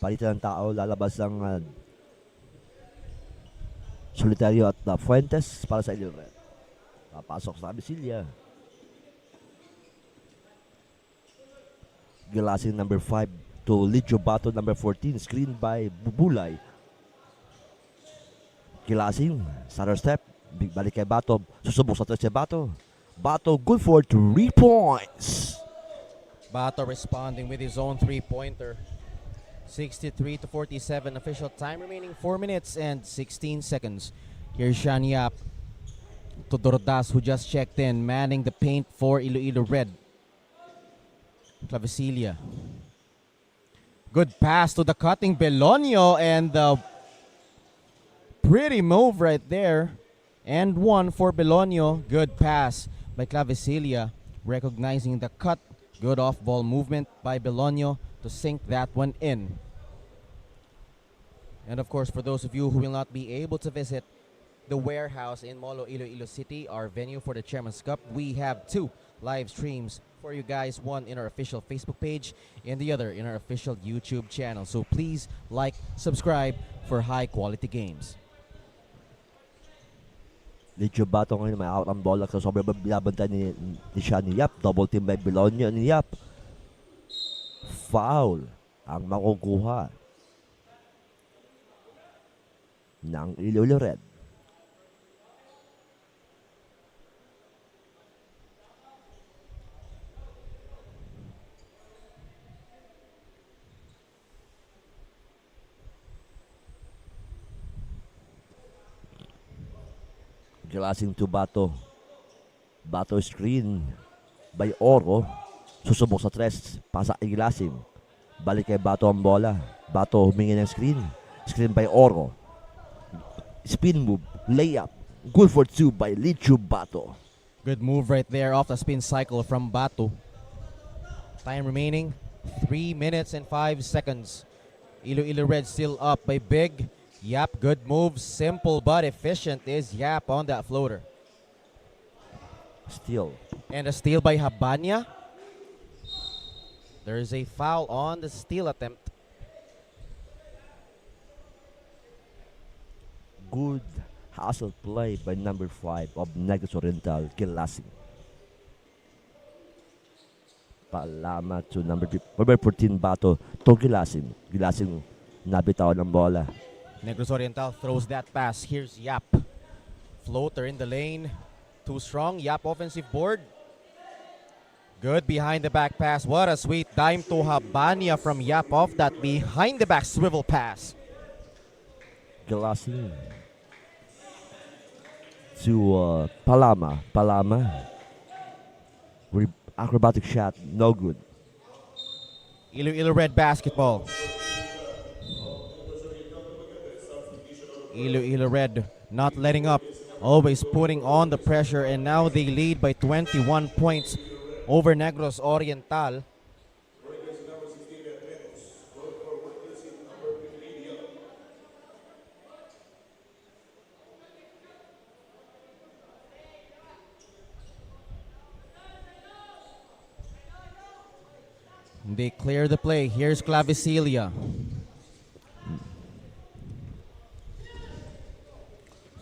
Palitan ng tao, lalabas ang Solitario at Fuentes para sa Iloilo Red. Papasok sa Clavicilia. Gilasing number 5 to Licho Bato, number 14, screen by Bubulay. Gilasing, starter step, balik kay Bato, susubok sa 3 si Bato. Bato, good for 3 points. Bato responding with his own 3-pointer. 63-47 official time remaining 4 minutes and 16 seconds. Here's Sean Yap to Dordas who just checked in, manning the paint for Iloilo Red. Clavicilia. Good pass to the cutting Belonio and the pretty move right there. And 1 for Belonio. Good pass by Clavicilia, recognizing the cut. Good off-ball movement by Belonio to sink that one in. And of course, for those of you who will not be able to visit the warehouse in Molo, Iloilo City, our venue for the Chairman's Cup, we have 2 live streams for you guys, one in our official Facebook page and the other in our official YouTube channel. So please like, subscribe for high quality games. Licho Bato ngayon may out ang bola sa sobrang binabantay ni Shani Yap. Double team by Belonio ni Yap. Foul ang makukuha ng Iloilo Red. Gilasing to Bato. Bato screen by Oro. Susubok sa 3. Pasa kay Gilasing. Balik kay Bato ang bola. Bato humingi ng screen. Screen by Oro. Spin move, layup. Good for 2 by Lichu Bato. Good move right there off the spin cycle from Batu. Time remaining 3 minutes and 5 seconds. Iloilo Red still up by big. Yap, good move. Simple but efficient is Yap on that floater. Steal. And a steal by Habanya. There is a foul on the steal attempt. Good hustle play by number 5 of Negros Oriental, Gilasing. Palama to number 14 Bato to Gilasing. Gilasing nabitaw ng bola. Negros Oriental throws that pass. Here's Yap. Floater in the lane. Too strong. Yap offensive board. Good behind the back pass. What a sweet dime to Habanya from Yap off that behind the back swivel pass. Gilasing to Palama. Palama. Acrobatic shot, no good. Iloilo Red basketball. Iloilo Red not letting up. Always putting on the pressure, and now they lead by 21 points over Negros Oriental. They clear the play. Here's Clavicilia.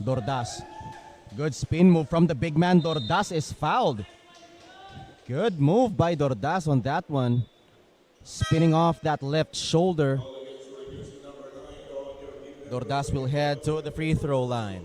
Dordas. Good spin move from the big man. Dordas is fouled. Good move by Dordas on that one. Spinning off that left shoulder. Dordas will head to the free throw line.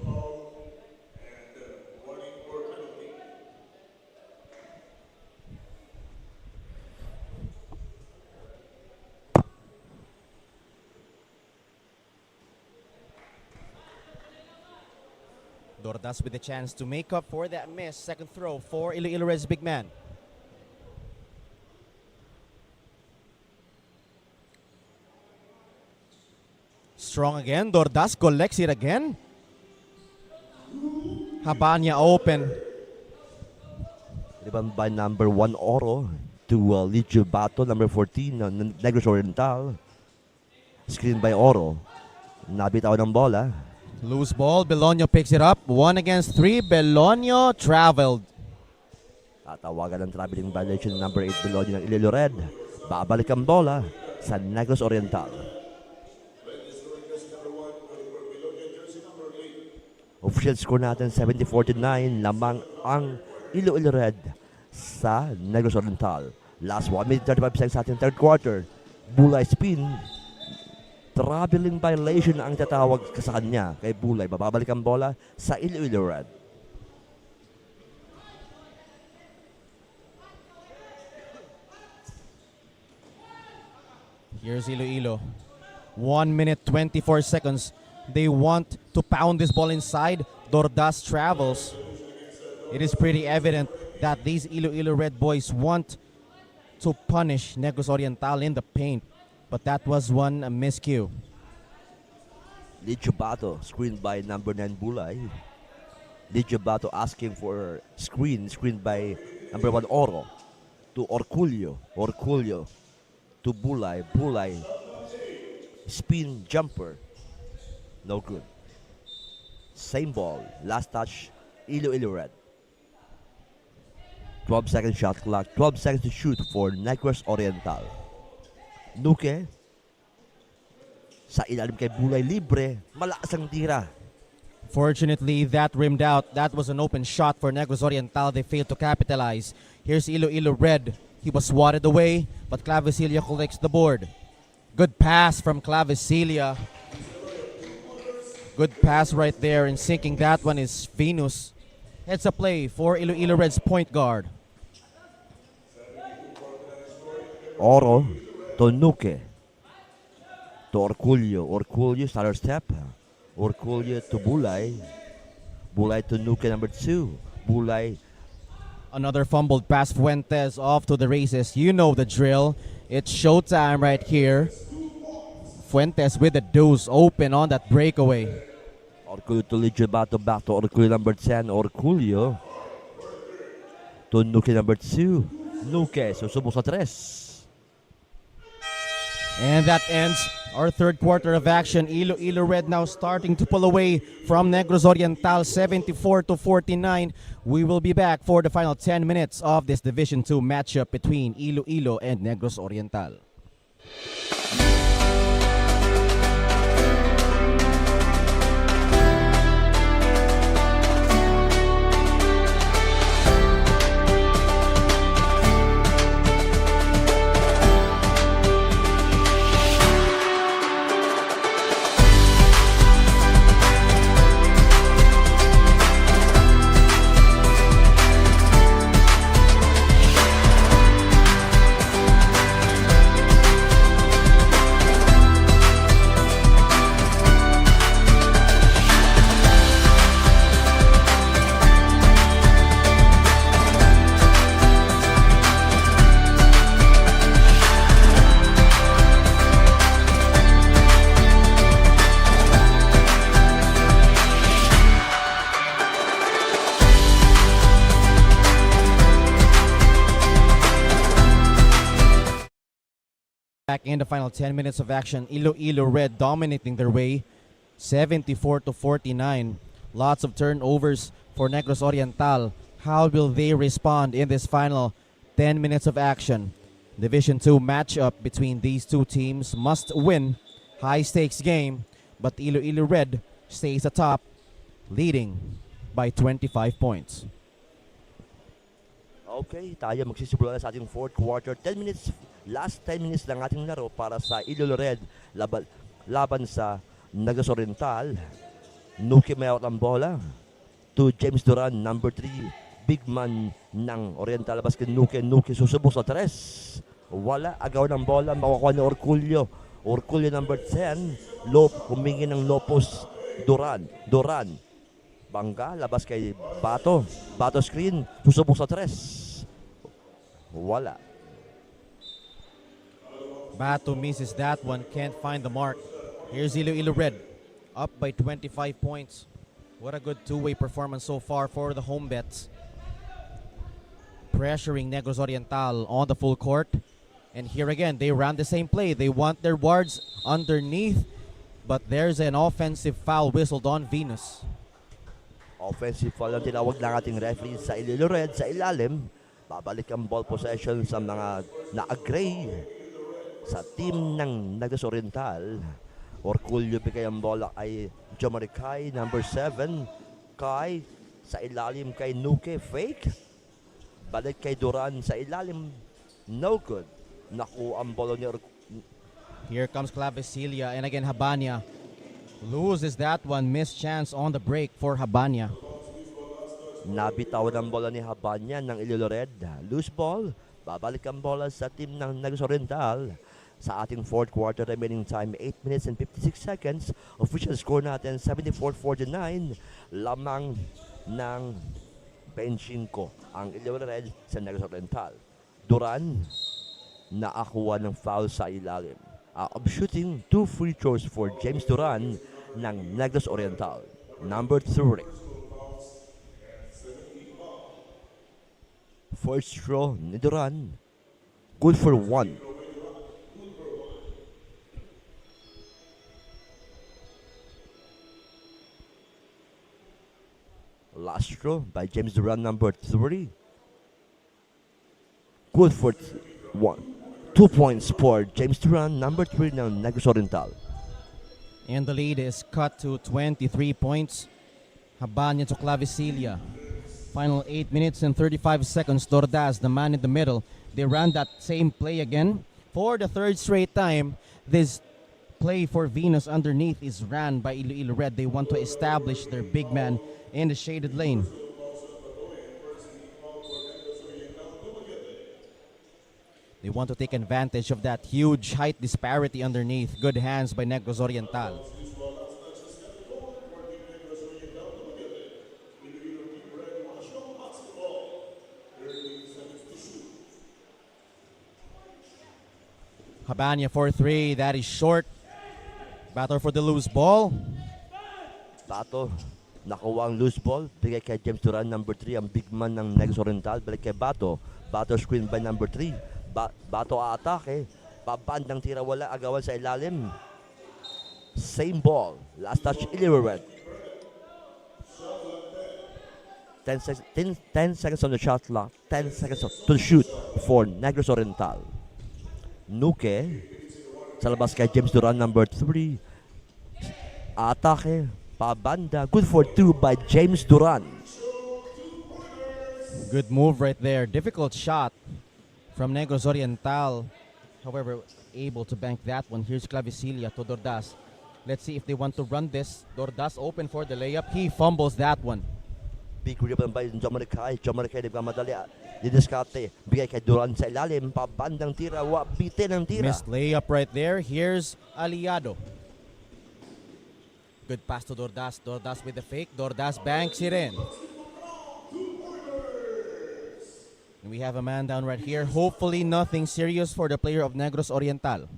Dordas with a chance to make up for that miss. Second throw for Iloilo Red's big man. Strong again. Dordas collects it again. Habanya open. Rebound by number 1 Oro to Lichu Bato, number 14 Negros Oriental. Screen by Oro. Nabitaw ng bola. Loose ball. Belonio picks it up. 1 against 3. Belonio traveled. Tatawagan ng traveling violation number 8 Belonio ng Iloilo Red. Babalik ang bola sa Negros Oriental. Official score natin 70-49. Lamang ang Iloilo Red sa Negros Oriental. Last 1 minute 35 seconds sa ating third quarter. Bulay spin. Traveling violation ang tatawag sa kanya kay Bulay. Babalik ang bola sa Iloilo Red. Here's Iloilo. 1 minute 24 seconds. They want to pound this ball inside. Dordas travels. It is pretty evident that these Iloilo Red boys want to punish Negros Oriental in the paint. But that was one miscue. Lichu Bato, screened by number 9 Bulay. Lichu Bato asking for screened by number 1 Oro. To Orculio. Orculio to Bulay. Bulay. Spin jumper. No good. Same ball. Last touch. Iloilo Red. 12 second shot clock. 12 seconds to shoot for Negros Oriental. Nuke. Sa ilalim kay Bulay, libre. Malakas ang tira. Fortunately, that rimmed out. That was an open shot for Negros Oriental. They failed to capitalize. Here's Iloilo Red. He was swatted away, but Clavicilia collects the board. Good pass from Clavicilia. Good pass right there, and sinking that one is Venus. Heads a play for Iloilo Red's point guard. Oro to Nuke. To Orculio. Orculio, starter step. Orculio to Bulay. Bulay to Nuke, number 2. Bulay. Another fumbled pass. Fuentes off to the races. You know the drill. It's showtime right here. Fuentes with the deuce open on that breakaway. Orculio tuloy back to Orculio number 10, Orculio. To Nuke number 2. Nuke, susubok sa 3. And that ends our third quarter of action. Iloilo Red now starting to pull away from Negros Oriental 74-49. We will be back for the final 10 minutes of this Division 2 matchup between Iloilo and Negros Oriental. Back in the final 10 minutes of action, Iloilo Red dominating their way, 74-49. Lots of turnovers for Negros Oriental. How will they respond in this final 10 minutes of action? Division 2 matchup between these two teams, must win, high stakes game, but Iloilo Red stays atop, leading by 25 points. Okay, tayo magsisimula na sa ating fourth quarter. 10 minutes, last 10 minutes ng ating laro para sa Iloilo Red laban sa Negros Oriental. Nuke may out ang bola to James Duran, number 3, big man ng Oriental. Labas kay Nuke susubok sa 3. Wala, agaw ng bola, makukuha ni Orculio number 10, humingi ng Lopos, Duran, Bangga, labas kay Bato screen, susubok sa 3. Wala. Bato misses that one, can't find the mark. Here's Iloilo Red, up by 25 points. What a good two-way performance so far for the home bets. Pressuring Negros Oriental on the full court. And here again, they ran the same play. They want their guards underneath, but there's an offensive foul whistled on Venus. Offensive foul ang tinawag ng ating referee sa Iloilo Red sa ilalim. Babalik ang ball possession sa mga na-agree sa team ng Negros Oriental. Orculio bigay ang bola ay Jomari Kai, number 7. Kai sa ilalim kay Nuke, fake. Balik kay Duran sa ilalim, no good. Naku ang bola ni Here comes Clavicilia, and again Habanya loses that one. Missed chance on the break for Habanya. Nabitaw ng bola ni Habanya ng Iloilo Red. Loose ball. Babalik ang bola sa team ng Negros Oriental. Sa ating fourth quarter, remaining time 8 minutes and 56 seconds. Official score natin 74-49. Lamang ng 25 ang Iloilo Red sa Negros Oriental. Duran naakuha ng foul sa ilalim. Of shooting, 2 free throws for James Duran ng Negros Oriental. Number 3. First throw ni Duran, good for 1. Last throw by James Duran, number 3. Good for 1. 2 points for James Duran, number 3 ng Negros Oriental. And the lead is cut to 23 points. Habanya to Clavicilia. Final 8 minutes and 35 seconds. Tordas, the man in the middle. They ran that same play again. For the third straight time, this play for Venus underneath is ran by Iloilo Red. They want to establish their big man in the shaded lane. They want to take advantage of that huge height disparity underneath. Good hands by Negros Oriental. Habanya for 3. That is short. Batter for the loose ball. Bato, nakuha ang loose ball. Bigay kay James Duran, number 3, ang big man ng Negros Oriental. Balik kay Bato. Bato screen by number 3. Bato aatake. Babandang tira, wala. Agawan sa ilalim. Same ball. Last touch, Illyria Red. 10 seconds on the shot clock. 10 seconds to shoot for Negros Oriental. Nuke. Sa labas kay James Duran, number 3. Atake. Pabanda. Good for 2 by James Duran. Good move right there. Difficult shot from Negros Oriental. However, able to bank that one. Here's Clavicilia to Dordas. Let's see if they want to run this. Dordas open for the layup. He fumbles that one. Big rebound by John Maricay. John Maricay nagmamadali. Didiskarte. Bigay kay Duran sa ilalim. Pabandang tira. Bitin ang tira. Missed layup right there. Here's Aliado. Good pass to Dordas. Dordas with the fake. Dordas banks it in. And we have a man down right here. Hopefully nothing serious for the player of Negros Oriental.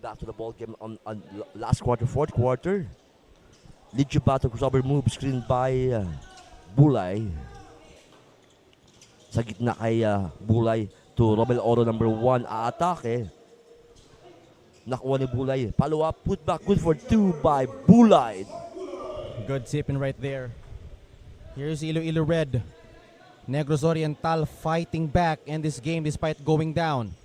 Back to the ball game on last quarter, fourth quarter. Lidjo Bato crossover move screened by Bulay. Sa gitna kay Bulay to Romel Oro, number 1. Aatake. Nakuha ni Bulay. Follow up, put back, good for 2 by Bulay. Good tipping right there. Here's Iloilo Red. Negros Oriental fighting back in this game despite going down.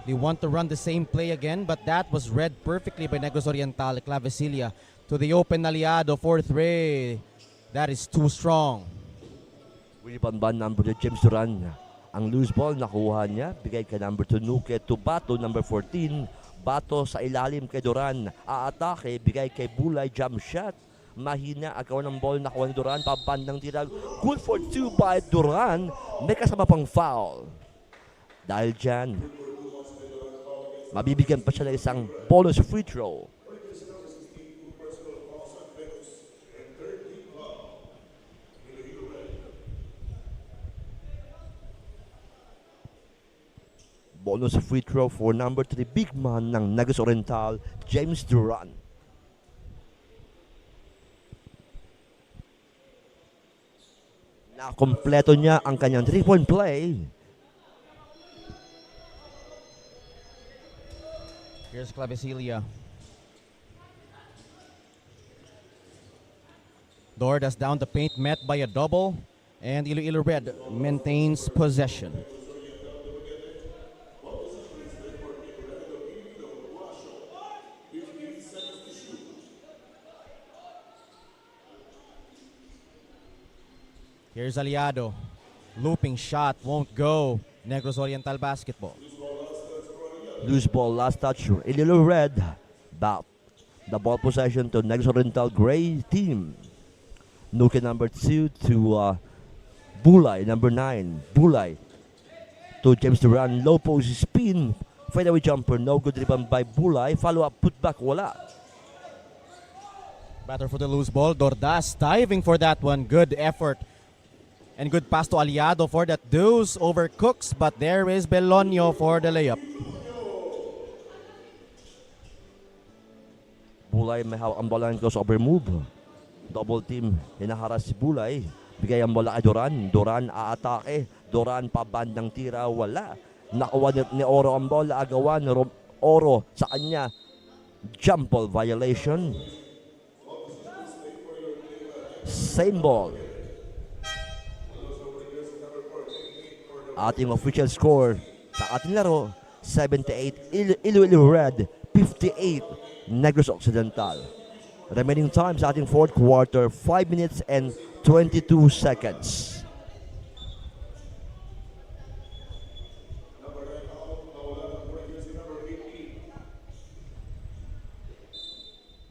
They want to run the same play again, but that was read perfectly by Negros Oriental. Clavicilia to the open Aliado for 3. That is too strong. Rebound by number 2, James Duran. Ang loose ball, nakuha niya. Bigay kay number 2, Nuke to Bato, number 14. Bato sa ilalim kay Duran. Aatake, bigay kay Bulay, jump shot. Mahina, agaw ng ball, nakuha ni Duran. Pabandang tira. Good for 2 by Duran. May kasama pang foul. Dahil dyan, mabibigyan pa siya ng isang bonus free throw. Bonus free throw for number 3, big man ng Negros Oriental, James Duran. Nakompleto niya ang kanyang 3-point play. Here's Clavicilia. Dordas down the paint, met by a double, and Iloilo Red maintains possession. Here's Aliado. Looping shot won't go. Negros Oriental basketball. Loose ball, last touch, Iloilo Red. Back the ball possession to Negros Oriental Gray team. Nuke number 2 to Bulay, number 9. Bulay to James Duran. Low post spin. Fadeaway jumper, no good. Rebound by Bulay. Follow up, put back, wala. Batter for the loose ball. Dordas diving for that one. Good effort. And good pass to Aliado for that deuce over Cooks. But there is Belonio for the layup. Bulay may hawak ang bola ng crossover move. Double team, hinaharas si Bulay. Bigay ang bola kay Duran. Duran aatake. Duran pabandang tira, wala. Nakuha ni Oro ang bola, agawan. Oro sa kanya. Jump ball violation. Same ball. Ating official score sa ating laro, 78 Iloilo Red, 58 Negros Occidental. Remaining time sa ating fourth quarter, 5 minutes and 22 seconds.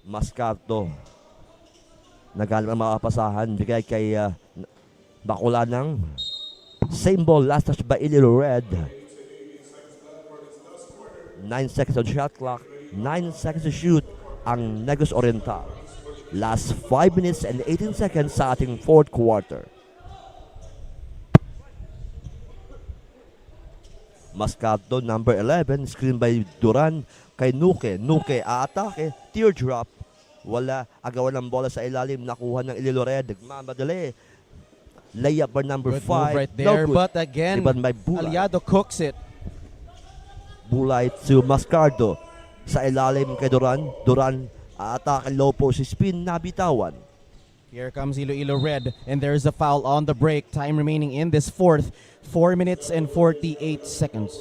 Mascardo. Nagalang ang makapasahan. Bigay kay Bakulanang. Same ball, last touch by Iloilo Red. 9 seconds on shot clock. 9 seconds to shoot ang Negros Oriental. Last 5 minutes and 18 seconds sa ating fourth quarter. Mascardo, number 11, screen by Duran kay Nuke. Nuke, aatake, teardrop. Wala, agawan ng bola sa ilalim, nakuha ng Iloilo Red. Nagmamadali. Layup by number Good 5. move right there, but again, Iban by Bulay. Aliado cooks it. Bulay to Mascardo. Sa ilalim kay Duran. Duran, atake low post spin, nabitawan. Here comes Iloilo Red, and there's a foul on the break. Time remaining in this fourth, 4 minutes and 48 seconds.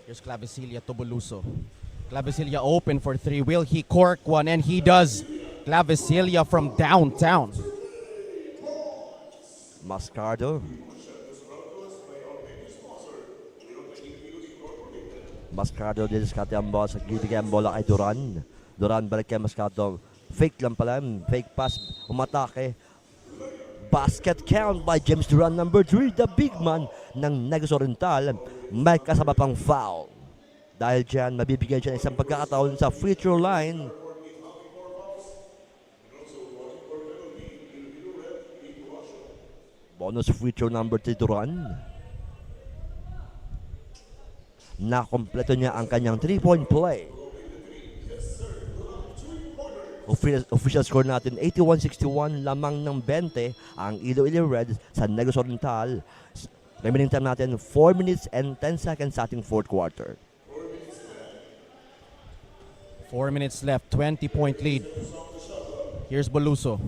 Here's Clavicilia to Buluso. Clavicilia open for three. Will he cork one? And he does. Clavicilia from downtown. Mascardo. Mascardo didiskarte ang bola sa gibigay ang bola kay Duran. Duran balik kay Mascardo. Fake lang pala. Fake pass. Umatake. Basket count by James Duran, number 3, the big man ng Negros Oriental. May kasama pang foul. Dahil dyan, mabibigyan siya ng isang pagkakataon sa free throw line. Bonus free throw number 3 Duran. Nakompleto niya ang kanyang 3-point play. Official score natin 81-61, lamang ng 20 ang Iloilo Red sa Negros Oriental. Remaining time natin 4 minutes and 10 seconds sa ating fourth quarter. 4 minutes left, 20-point lead. Here's Boluso.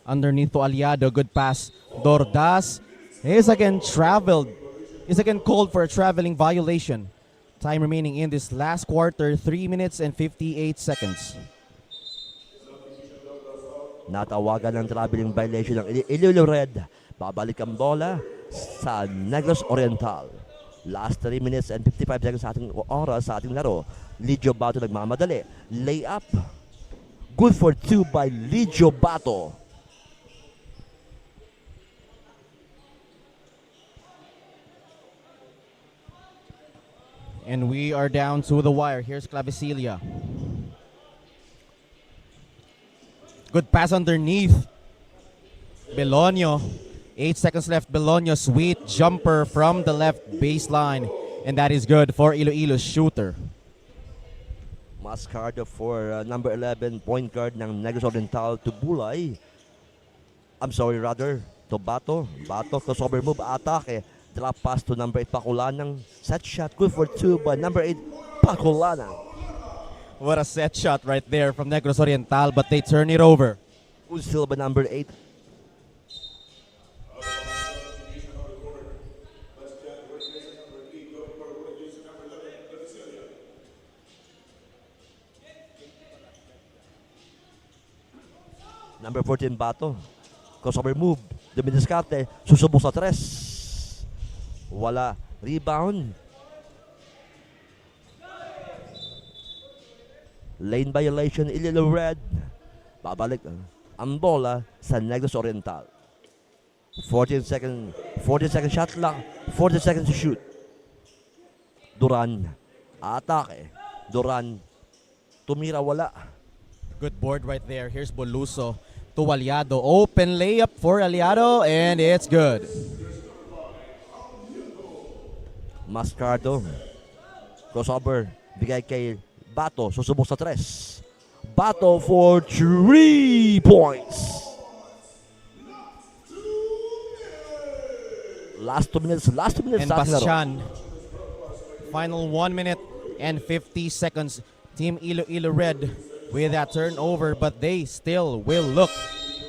Underneath to Aliado, good pass. Dordas is again traveled. Is again called for a traveling violation. Time remaining in this last quarter, 3 minutes and 58 seconds. Natawagan ng traveling violation ng Iloilo Red. Babalik ang bola sa Negros Oriental. Last 3 minutes and 55 seconds sa ating oras sa ating laro. Lidio Bato nagmamadali. Layup. Good for 2 by Lidio Bato. And we are down to the wire. Here's Clavicilia. Good pass underneath. Belonio. 8 seconds left. Belonio, sweet jumper from the left baseline. And that is good for Iloilo's shooter. Mascardo for number 11, point guard ng Negros Oriental to Bulay. I'm sorry, rather, to Bato. Bato, crossover move, atake. Drop pass to number 8, Pakulanang. Set shot, good for 2 by number 8, Pakulanang. What a set shot right there from Negros Oriental, but they turn it over. Good still by number 8. Number 14, Bato. Crossover move. Dumidiskarte. Susubok sa 3. Wala. Rebound. Lane violation, Iloilo Red. Babalik ang bola sa Negros Oriental. 14 second shot clock. 40 seconds to shoot. Duran. Atake. Duran. Tumira, wala. Good board right there. Here's Boluso to Aliado. Open layup for Aliado, and it's good. Mascardo. Crossover. Bigay kay Bato. Susubok sa 3. Bato for 3 points. Last 2 minutes And sa ating laro. Bastian. Final 1 minute and 50 seconds. Team Iloilo Red with that turnover, but they still will look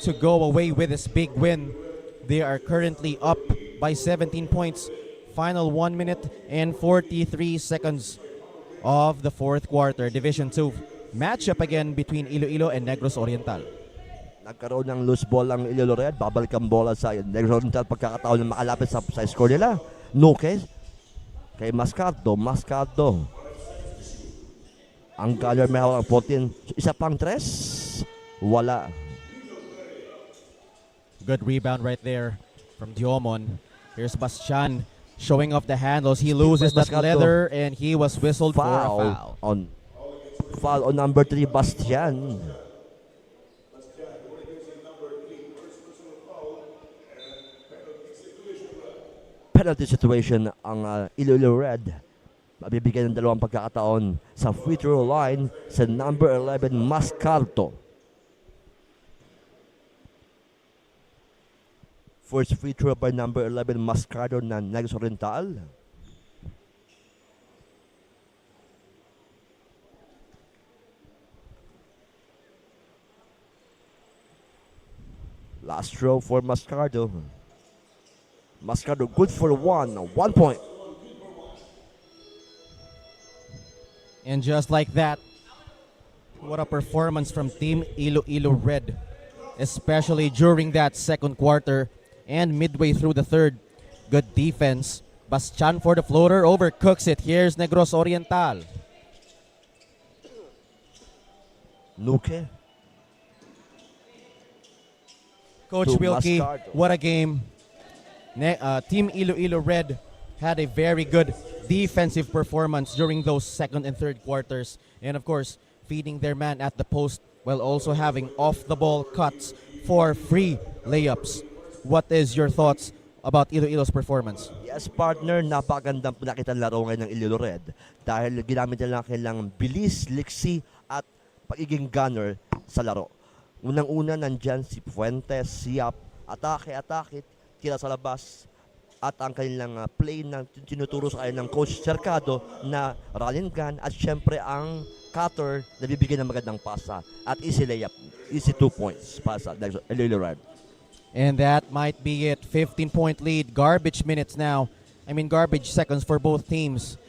to go away with this big win. They are currently up by 17 points. Final 1 minute and 43 seconds of the fourth quarter. Division 2 matchup again between Iloilo and Negros Oriental. Nagkaroon ng loose ball ang Iloilo Red. Babalik ang bola sa Negros Oriental pagkakataon na makalapit sa score nila. Nuke kay Mascardo. Ang Galler may hawak ang 14. Isa pang 3. Wala. Good rebound right there from Diomon. Here's Bastian showing off the handles. He loses that Mascardo. leather and he was whistled for a foul. Foul on number 3, Bastian. Penalty situation ang Iloilo Red. Mabibigyan ng 2 pagkakataon sa free throw line sa number 11, Mascardo. First free throw by number 11, Mascardo ng Negros Oriental. Last throw for Mascardo. Mascardo good for 1 point. And just like that, what a performance from Team Iloilo Red, especially during that second quarter and midway through the third. Good defense. Bastian for the floater, overcooks it. Here's Negros Oriental. Nuke. Coach To Wilkie, Mascardo. what a game. Team Iloilo Red had a very good defensive performance during those second and third quarters. And of course, feeding their man at the post while also having off-the-ball cuts for free layups. What is your thoughts about Iloilo's performance? Yes, partner, napakagandang pinakita laro ngayon ng Iloilo Red dahil ginamit nila kailang bilis, liksi at pagiging gunner sa laro. Unang-una nandyan si Fuentes, Siap, atake, tira sa labas, at ang kanilang play na tinuturo sa kanya ng Coach Cercado na run and gun, at syempre ang cutter na bibigyan ng magandang pasa at easy layup, easy 2 points pasa Iloilo Red. And that might be it. 15-point lead. Garbage minutes now. Garbage seconds for both teams.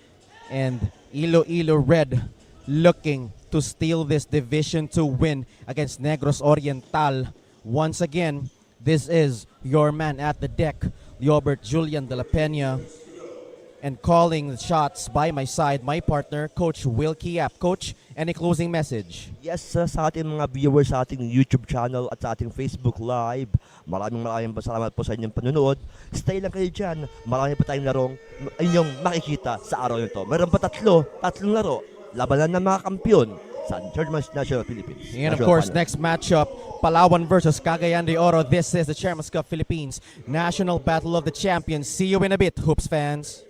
And Iloilo Red looking to steal this Division 2 win against Negros Oriental. Once again, this is your man at the deck, Liobert Julian de la Peña. And calling the shots by my side, my partner, Coach Wilkie Yap. Coach, any closing message? Yes, sa ating mga viewers sa ating YouTube channel at sa ating Facebook Live, maraming salamat po sa inyong panunood. Stay lang kayo dyan. Marami pa tayong larong inyong makikita sa araw nito. Meron pa tatlong laro. Labanan ng mga kampiyon sa Chairman's National Philippines. And of National course, Final. next matchup, Palawan versus Cagayan de Oro. This is the Chairman's Cup Philippines National Battle of the Champions. See you in a bit, Hoops fans.